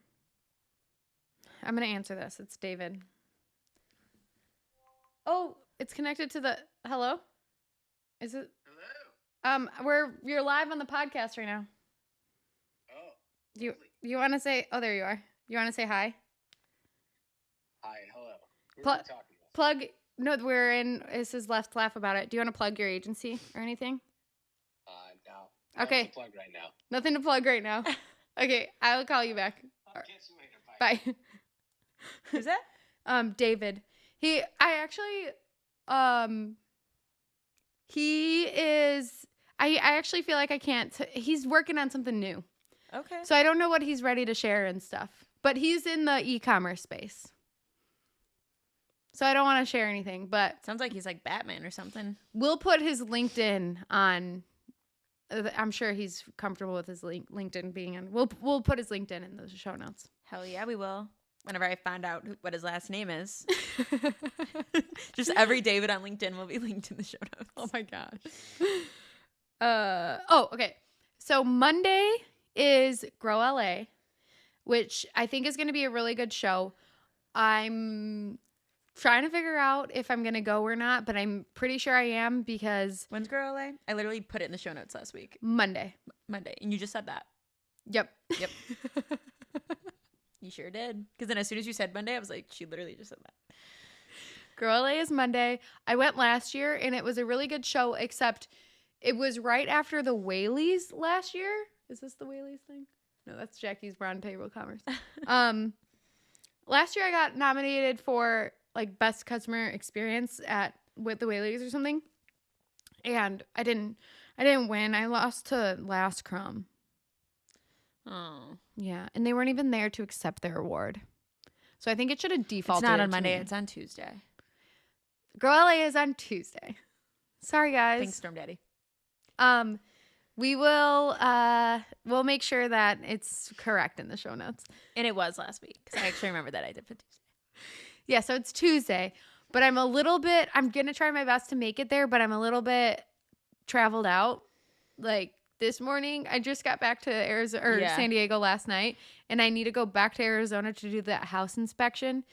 going to answer this. It's David. Oh, it's connected to the, hello? Is it? Hello. You're live on the podcast right now. Oh. Do you want to say, oh, there you are. You want to say hi? Hi, hello. Who are we talking about? Plug, no, we're in, this is Left Laugh About It. Do you want to plug your agency or anything? No. Okay. To plug right now. Nothing to plug right now. Okay, I will call you back. Bye. Who's that? David. He is, I actually feel like I can't, he's working on something new. Okay. So I don't know what he's ready to share and stuff, but he's in the e-commerce space. So I don't want to share anything, but sounds like he's like Batman or something. We'll put his LinkedIn on I'm sure he's comfortable with his LinkedIn being in. We'll put his LinkedIn in the show notes. Hell yeah, we will. Whenever I find out what his last name is. Just every David on LinkedIn will be linked in the show notes. Oh my gosh. Okay. So Monday is Grow LA, which I think is going to be a really good show. I'm trying to figure out if I'm going to go or not, but I'm pretty sure I am because When's Girl LA? I literally put it in the show notes last week. Monday. And you just said that. Yep. You sure did. Because then as soon as you said Monday, I was like, she literally just said that. Girl LA is Monday. I went last year and it was a really good show, except it was right after the Whaleys last year. Is this the Whaleys thing? No, that's Jackie's Brown Table Commerce. Last year I got nominated for like best customer experience with the Whaleys or something. And I didn't win. I lost to Last Crumb. Oh. Yeah, and they weren't even there to accept their award. So I think it should have defaulted. It's not on Monday, it's on Tuesday. Girl LA is on Tuesday. Sorry guys. Thanks, Storm Daddy. We will we'll make sure that it's correct in the show notes. And it was last week. Because I actually remember that I did put Tuesday. Yeah, so it's Tuesday. But I'm gonna try my best to make it there, but I'm a little bit traveled out. Like this morning, I just got back to San Diego last night, and I need to go back to Arizona to do that house inspection.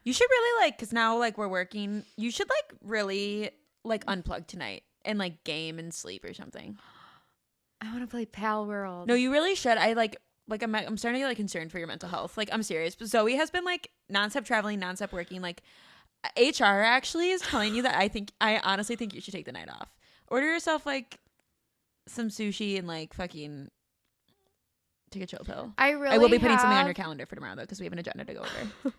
You should really because now we're working, you should really unplug tonight and game and sleep or something. I want to play Pal World. No, you really should. I'm starting to get concerned for your mental health. I'm serious. But Zoe has been nonstop traveling, nonstop working. HR actually is telling you that I honestly think you should take the night off. Order yourself some sushi and fucking take a chill pill. I will be putting something on your calendar for tomorrow though, because we have an agenda to go over.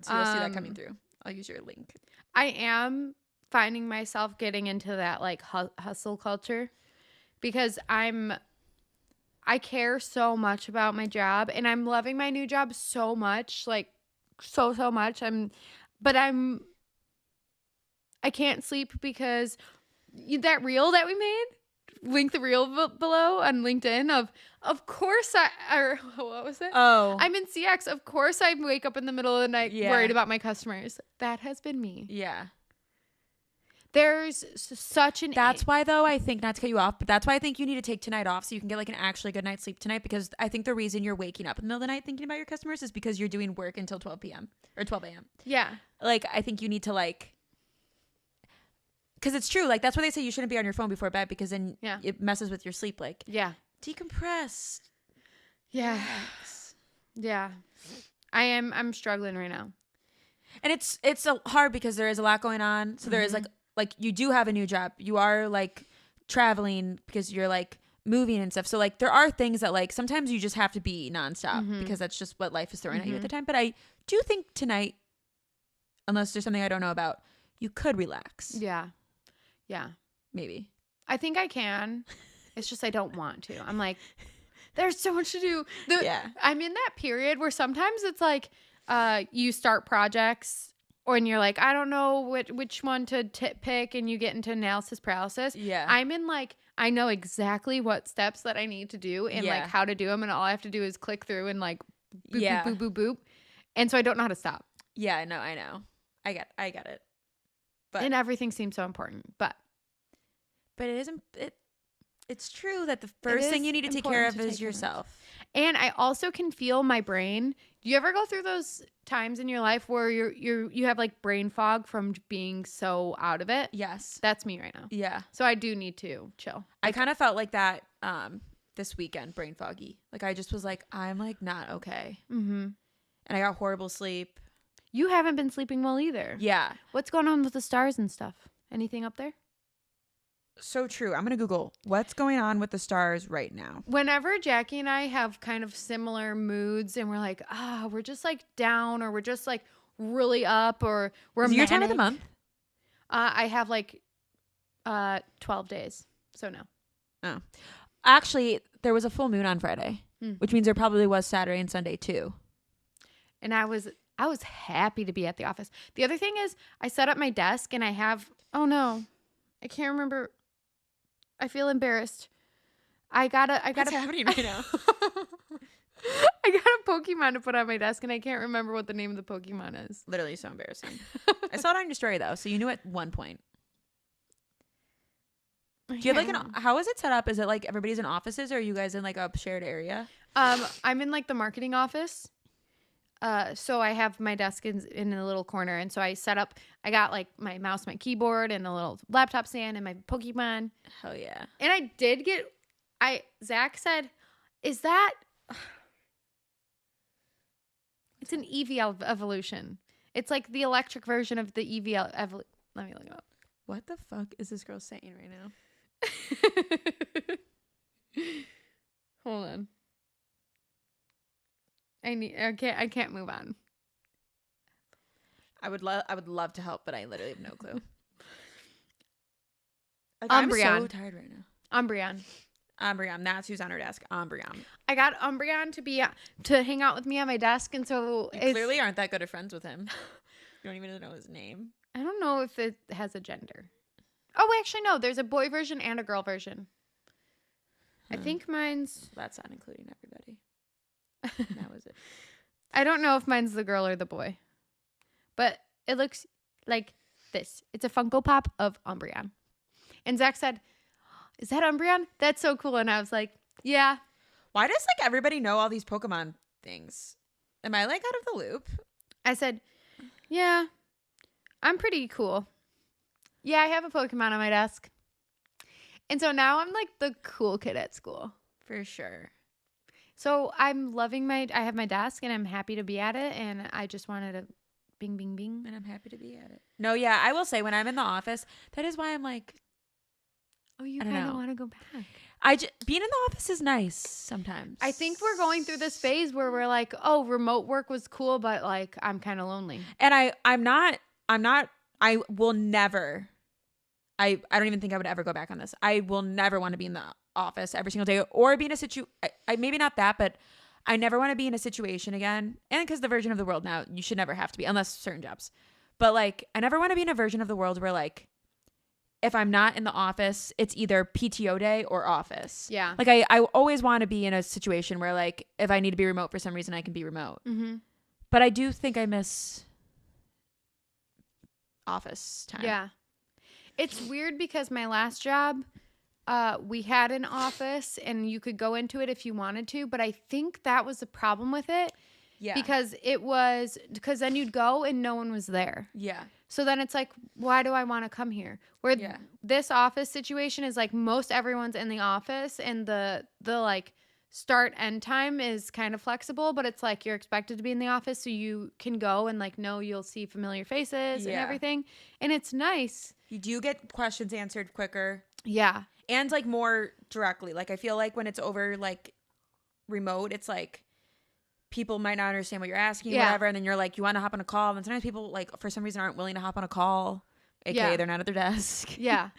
So you'll see that coming through. I'll use your link. I am finding myself getting into that hustle culture because I care so much about my job and I'm loving my new job so much, so much. I can't sleep because that reel that we made, link the reel below on LinkedIn of course what was it? Oh. I'm in CX. Of course I wake up in the middle of the night worried about my customers. That has been me. Yeah. There's such an... That's why though, I think, not to cut you off, but that's why I think you need to take tonight off so you can get an actually good night's sleep tonight, because I think the reason you're waking up in the middle of the night thinking about your customers is because you're doing work until 12 p.m. or 12 a.m. Yeah. I think you need to because it's true. That's why they say you shouldn't be on your phone before bed, because then it messes with your sleep. Yeah. Decompress. Yeah. Relax. Yeah. I'm struggling right now. And it's hard because there is a lot going on. So there is you do have a new job. You are traveling because you're moving and stuff. So there are things that sometimes you just have to be nonstop because that's just what life is throwing at you at the time. But I do think tonight, unless there's something I don't know about, you could relax. Yeah. Yeah. Maybe. I think I can. It's just I don't want to. I'm there's so much to do. I'm in that period where sometimes it's you start projects and you're I don't know which one to pick, and you get into analysis paralysis. Yeah. I'm in I know exactly what steps that I need to do and how to do them, and all I have to do is click through and boop, boop, boop, boop, boop. And so I don't know how to stop. Yeah, no, I know. I get it. But and everything seems so important, but it isn't. It's true that the first thing you need to take care of is yourself. And I also can feel my brain. Do you ever go through those times in your life where you have brain fog from being so out of it? Yes, that's me right now. Yeah. So I do need to chill. I kind of felt like that this weekend, brain foggy. I just was I'm not okay. Mm-hmm. And I got horrible sleep. You haven't been sleeping well either. Yeah. What's going on with the stars and stuff? Anything up there? So true. I'm going to Google what's going on with the stars right now. Whenever Jackie and I have kind of similar moods and we're we're just down, or we're just really up, or we're Is it your time of the month? I have 12 days. So no. Oh. Actually, there was a full moon on Friday, which means there probably was Saturday and Sunday too. And I was happy to be at the office. The other thing is I set up my desk and I have, oh no, I can't remember. I feel embarrassed. I got What's happening right now? I got a Pokemon to put on my desk, and I can't remember what the name of the Pokemon is. Literally so embarrassing. I saw it on your story though, so you knew at one point. Do you have like how is it set up? Is it like everybody's in offices, or are you guys in like a shared area? I'm in like the marketing office. So I have my desk in a little corner, and so I got like my mouse, my keyboard, and a little laptop stand, and my Pokemon. Hell yeah. And I did Zach said, is that, it's an EV evolution. It's like the electric version of the EV evolution. Let me look it up. What the fuck is this girl saying right now? Hold on. I can't move on. I would love to help, but I literally have no clue. Like, Umbreon. I'm so tired right now. Umbreon. That's who's on her desk. Umbreon. I got Umbreon to hang out with me on my desk, and so You clearly aren't that good of friends with him. You don't even know his name. I don't know if it has a gender. Oh, actually, no. There's a boy version and a girl version. I think mine's... That's not including everybody. That was it. I don't know if mine's the girl or the boy. But it looks like this. It's a Funko Pop of Umbreon. And Zach said, is that Umbreon? That's so cool. And I was like, yeah. Why does like everybody know all these Pokemon things? Am I like out of the loop? I said, yeah, I'm pretty cool. Yeah, I have a Pokemon on my desk. And so now I'm like the cool kid at school. For sure. So I'm loving I have my desk, and I'm happy to be at it. And I just wanted to bing, bing, bing. And I'm happy to be at it. No, yeah, I will say when I'm in the office, that is why I'm like, oh, you kind of want to go back. Being in the office is nice sometimes. I think we're going through this phase where we're like, oh, remote work was cool, but like I'm kind of lonely. And I will never, I don't even think I would ever go back on this. I will never want to be in the office every single day or be in a maybe not that, but I never want to be in a situation again. And because the version of the world now, you should never have to be, unless certain jobs. But like, I never want to be in a version of the world where like, if I'm not in the office, it's either PTO day or office. Yeah. Like I always want to be in a situation where like, if I need to be remote for some reason, I can be remote. Mm-hmm. But I do think I miss office time. Yeah. It's weird because my last job, we had an office and you could go into it if you wanted to, but I think that was the problem with it. Yeah. Because then you'd go and no one was there. Yeah. So then it's like, why do I want to come here? Where this office situation is like most everyone's in the office, and the like start end time is kind of flexible, but it's like you're expected to be in the office so you can go and like know you'll see familiar faces and everything. And it's nice. You do get questions answered quicker. Yeah. And like more directly. Like I feel like when it's over like remote, it's like people might not understand what you're asking, whatever, and then you're like, you want to hop on a call, and sometimes people like for some reason aren't willing to hop on a call, aka they're not at their desk. Yeah.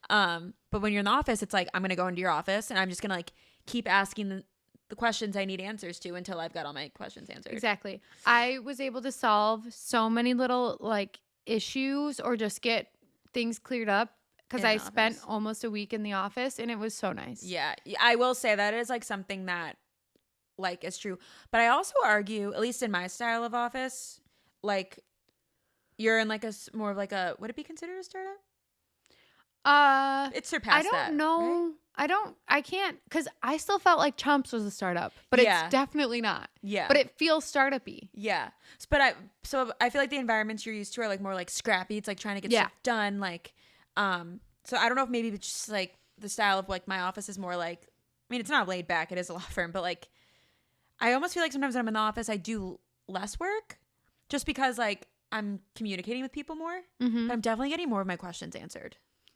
But when you're in the office, it's like I'm gonna go into your office and I'm just gonna like keep asking the questions I need answers to until I've got all my questions answered. Exactly. I was able to solve so many little like issues or just get things cleared up because I spent almost a week in the office, and it was so nice. Yeah. I will say that is like something that like is true. But I also argue, at least in my style of office, like you're in like a more of like a, would it be considered a startup? It surpassed that. I don't know. Right? I can't, because I still felt like Chomps was a startup, but it's definitely not. Yeah. But it feels startup-y. Yeah. But I feel like the environments you're used to are like more like scrappy. It's like trying to get stuff done. Like, so I don't know if maybe it's just like the style of like my office is more like, I mean, it's not laid back. It is a law firm, but like, I almost feel like sometimes when I'm in the office, I do less work just because like I'm communicating with people more, but I'm definitely getting more of my questions answered.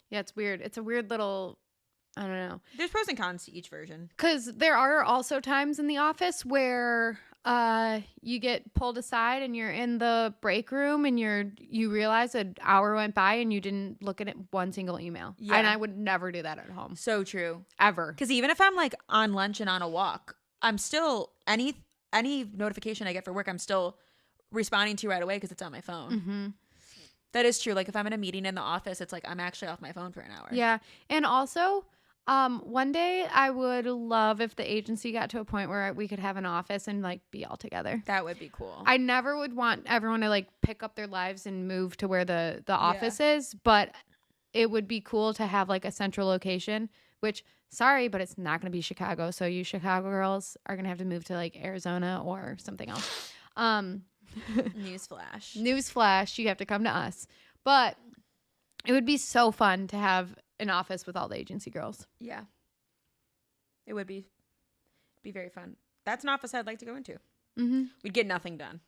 Yeah, it's weird. It's a weird little, I don't know. There's pros and cons to each version. Because there are also times in the office where you get pulled aside and you're in the break room and you realize an hour went by and you didn't look at it one single email. Yeah. And I would never do that at home. So true. Ever. Because even if I'm like on lunch and on a walk, I'm still, any notification I get for work, I'm still responding to right away because it's on my phone. Mm-hmm. That is true. Like if I'm in a meeting in the office, it's like I'm actually off my phone for an hour. Yeah. And also, One day I would love if the agency got to a point where we could have an office and like be all together. That would be cool. I never would want everyone to like pick up their lives and move to where the office is, but it would be cool to have like a central location, which sorry, but it's not going to be Chicago. So you Chicago girls are going to have to move to like Arizona or something else. Newsflash, you have to come to us. But it would be so fun to have an office with all the agency girls. Yeah. It would be very fun. That's an office I'd like to go into. Mm-hmm. We'd get nothing done.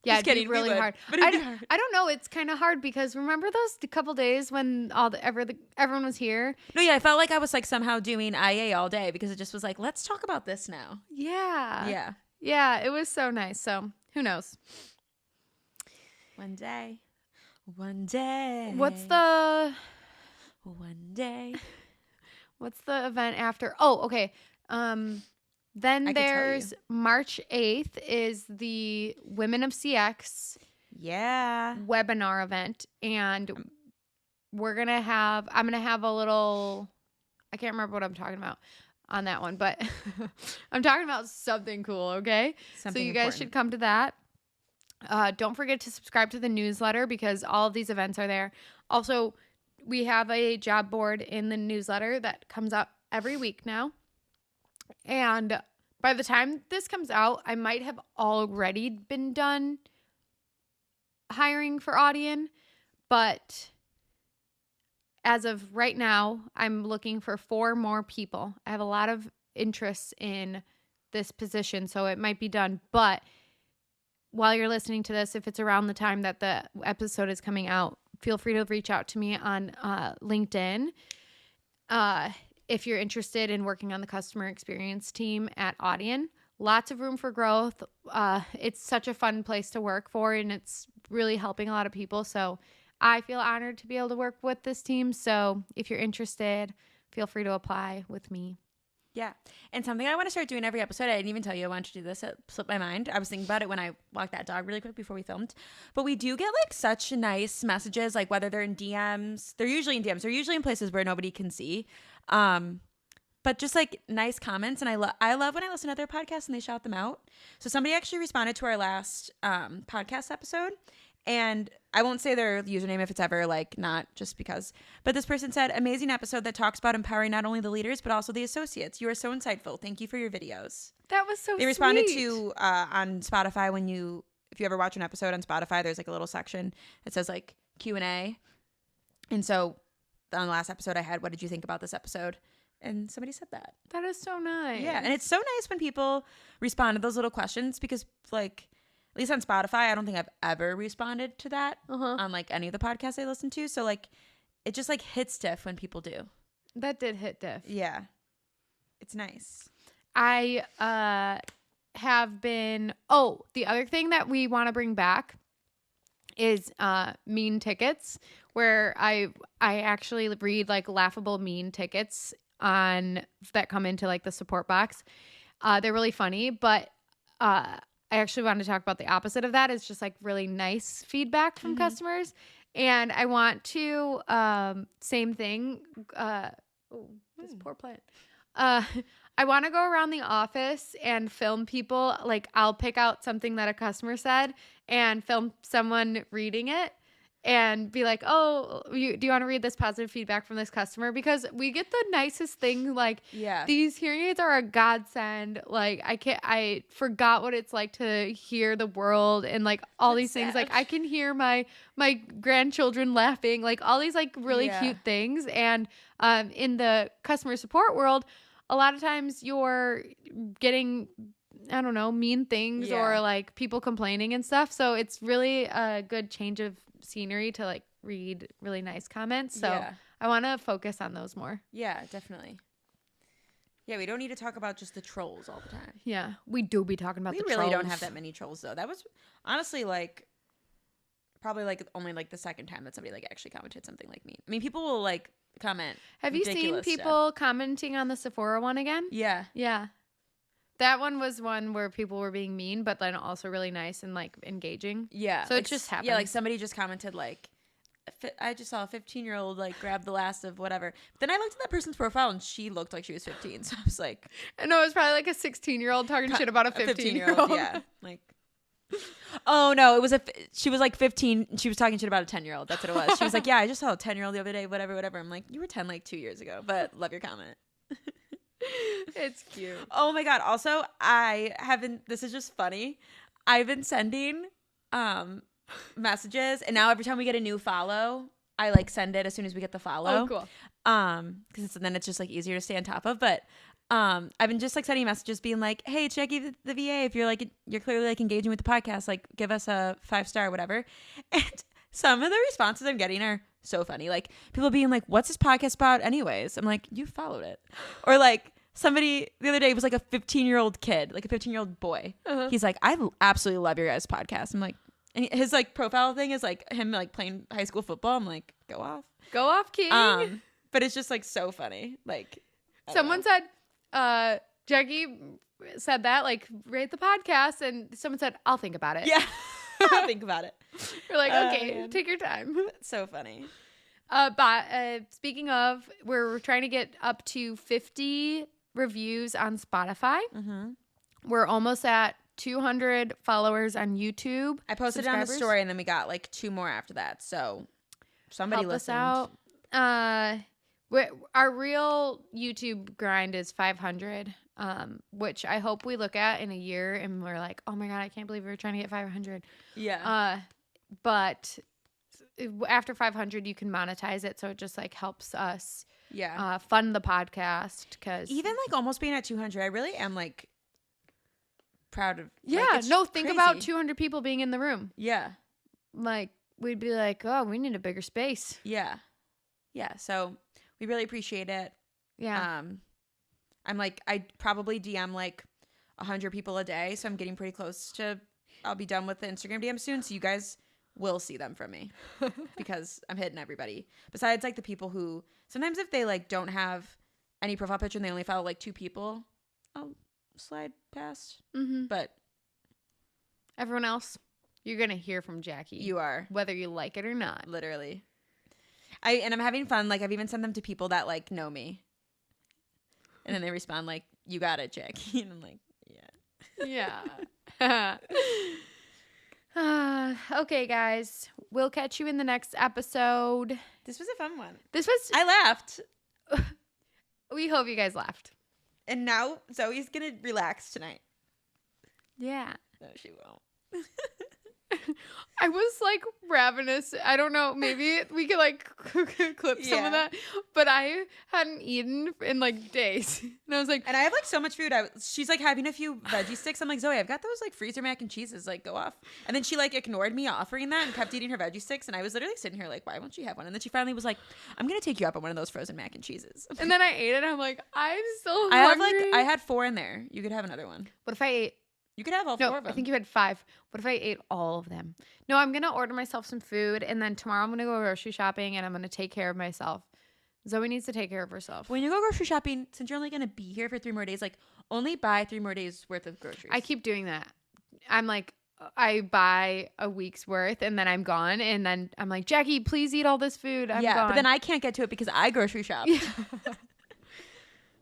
Yeah, Just it'd be really hard. But it'd be hard. I don't know. It's kind of hard because remember those couple days when everyone was here? No, yeah, I felt like I was like somehow doing IA all day because it just was like, let's talk about this now. Yeah. Yeah. Yeah, it was so nice. So who knows? One day. What's the event after? Oh, okay. Then there's March 8th is the Women of CX webinar event. And I'm going to have a little, I can't remember what I'm talking about on that one, but I'm talking about something cool, okay? So you guys should come to that. Don't forget to subscribe to the newsletter because all of these events are there. Also, we have a job board in the newsletter that comes out every week now. And by the time this comes out, I might have already been done hiring for Audion. But as of right now, I'm looking for 4 more people. I have a lot of interest in this position, so it might be done. But while you're listening to this, if it's around the time that the episode is coming out, feel free to reach out to me on LinkedIn. If you're interested in working on the customer experience team at Audion, lots of room for growth. It's such a fun place to work for, and it's really helping a lot of people. So I feel honored to be able to work with this team. So if you're interested, feel free to apply with me. Yeah. And something I want to start doing every episode, I didn't even tell you I wanted to do this. It slipped my mind. I was thinking about it when I walked that dog really quick before we filmed. But we do get like such nice messages, like whether they're in DMs. They're usually in DMs. They're usually in places where nobody can see. But just like nice comments. And I love when I listen to other podcasts and they shout them out. So somebody actually responded to our last podcast episode. And I won't say their username if it's ever like not just because. But this person said, amazing episode that talks about empowering not only the leaders, but also the associates. You are so insightful. Thank you for your videos. That was so sweet. They responded to on Spotify if you ever watch an episode on Spotify, there's like a little section that says like Q&A. And so on the last episode I had, what did you think about this episode? And somebody said that. That is so nice. Yeah. And it's so nice when people respond to those little questions because like, at least on Spotify, I don't think I've ever responded to that on like any of the podcasts I listen to. So like, it just like hits diff when people do. That did hit diff. Yeah. It's nice. I have been, the other thing that we want to bring back is mean tickets, where I actually read like laughable mean tickets that come into like the support box. They're really funny, but I actually wanted to talk about the opposite of that. It's just like really nice feedback from customers. And I want to, same thing. This poor plant. I want to go around the office and film people. Like I'll pick out something that a customer said and film someone reading it and be like, do you want to read this positive feedback from this customer? Because we get the nicest thing. Like these hearing aids are a godsend. Like I forgot what it's like to hear the world and like all these things. Like I can hear my grandchildren laughing, like all these like really cute things. And in the customer support world, a lot of times you're getting, I don't know, mean things or like people complaining and stuff. So it's really a good change of scenery to like read really nice comments. So I want to focus on those more. Yeah, definitely. Yeah, we don't need to talk about just the trolls all the time. Yeah, we do be talking about the trolls. We really don't have that many trolls though. That was honestly like probably like only like the second time that somebody like actually commented something like me. I mean, people will like comment. Have you seen people commenting on the Sephora one again? Yeah. Yeah. That one was one where people were being mean, but then also really nice and like engaging. Yeah. So it just happened. Yeah, like somebody just commented like I just saw a 15-year-old like grab the last of whatever. But then I looked at that person's profile and she looked like she was 15. So I was like, No, it was probably like a 16-year-old talking shit about a 15-year-old. Yeah, like. Oh no, it was she was like 15. She was talking shit about a 10-year-old. That's what it was. She was like, yeah, I just saw a 10-year-old the other day, whatever. I'm like, you were 10 like 2 years ago, but love your comment. It's cute. Oh my God. Also, this is just funny. I've been sending messages, and now every time we get a new follow, I like send it as soon as we get the follow. Oh, cool. Because then it's just like easier to stay on top of. But I've been just like sending messages being like, hey, Jackie the VA, if you're clearly like engaging with the podcast, like give us a 5-star, whatever. And some of the responses I'm getting are so funny. Like people being like, what's this podcast about anyways? I'm like, you followed it. Or like somebody the other day was like a 15-year-old kid, like a 15-year-old boy. Uh-huh. He's like, I absolutely love your guys' podcast. I'm like, and his like profile thing is like him like playing high school football. I'm like, go off, king. But it's just like so funny. Like someone said, Jackie said that like rate the podcast, and someone said, I'll think about it. Yeah, I'll think about it. We're like, okay, take your time. That's so funny. But speaking of, we're trying to get up to 50 reviews on Spotify. Mm-hmm. We're almost at 200 followers on YouTube. I posted it on the story, and then we got like 2 more after that. So somebody help listened. Us out. Our real YouTube grind is 500, which I hope we look at in a year and we're like, oh my God, I can't believe we were trying to get 500. Yeah. But after 500, you can monetize it, so it just like helps us. Yeah. Fund the podcast, because even like almost being at 200, I really am like proud of. Yeah. Like, think about 200 people being in the room. Yeah. Like we'd be like, oh, we need a bigger space. Yeah. Yeah. So we really appreciate it. Yeah. I'm like, I probably DM like 100 people a day, so I'm getting pretty close to. I'll be done with the Instagram DM soon, so you guys will see them from me because I'm hitting everybody. Besides like the people who sometimes if they like don't have any profile picture and they only follow like 2 people, I'll slide past. Mm-hmm. But everyone else, you're gonna hear from Jackie. You are, whether you like it or not. Literally. I'm having fun. Like I've even sent them to people that like know me, and then they respond like, "You got it, Jackie," and I'm like, "Yeah." Okay, guys. We'll catch you in the next episode. This was a fun one. I laughed. We hope you guys laughed. And now Zoe's gonna relax tonight. Yeah. No, she won't. I was like ravenous. I don't know. Maybe we could like clip some of that. But I hadn't eaten in like days. And I was like, and I have like so much food. She's like having a few veggie sticks. I'm like, Zoe, I've got those like freezer mac and cheeses. Like, go off. And then she like ignored me offering that and kept eating her veggie sticks. And I was literally sitting here like, why won't she have one? And then she finally was like, I'm gonna take you up on one of those frozen mac and cheeses. And then I ate it. And I'm like, I'm so hungry. I had 4 in there. You could have another one. What if I ate? You could have all 4 of them. I think you had 5. What if I ate all of them? No, I'm going to order myself some food, and then tomorrow I'm going to go grocery shopping, and I'm going to take care of myself. Zoe needs to take care of herself. When you go grocery shopping, since you're only going to be here for 3 more days, like only buy 3 more days worth of groceries. I keep doing that. I'm like, I buy a week's worth, and then I'm gone, and then I'm like, Jackie, please eat all this food. I'm gone. But then I can't get to it because I grocery shop.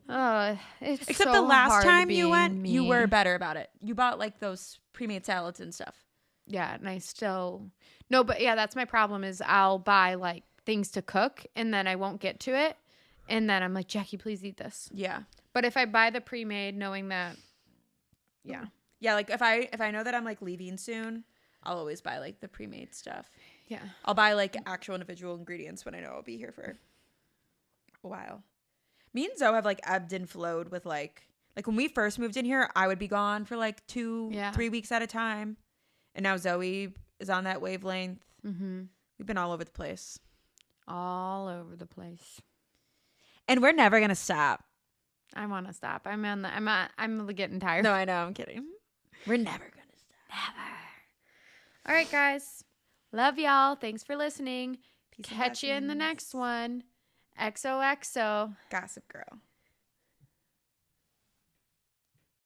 It's except so the last hard time you went, me. you were better about it. You bought like those pre-made salads and stuff. Yeah, and I still but yeah, that's my problem is I'll buy like things to cook and then I won't get to it, and then I'm like, Jackie, please eat this. Yeah, but if I buy the pre-made, knowing that, yeah, like if I know that I'm like leaving soon, I'll always buy like the pre-made stuff. Yeah, I'll buy like actual individual ingredients when I know I'll be here for a while. Me and Zoe have like ebbed and flowed with like when we first moved in here, I would be gone for like 2-3 weeks at a time. And now Zoe is on that wavelength. Mm-hmm. We've been all over the place. All over the place. And we're never going to stop. I want to stop. I'm getting tired. No, I know. I'm kidding. We're never going to stop. Never. All right, guys. Love y'all. Thanks for listening. Catch you in the next one. XOXO. Gossip Girl.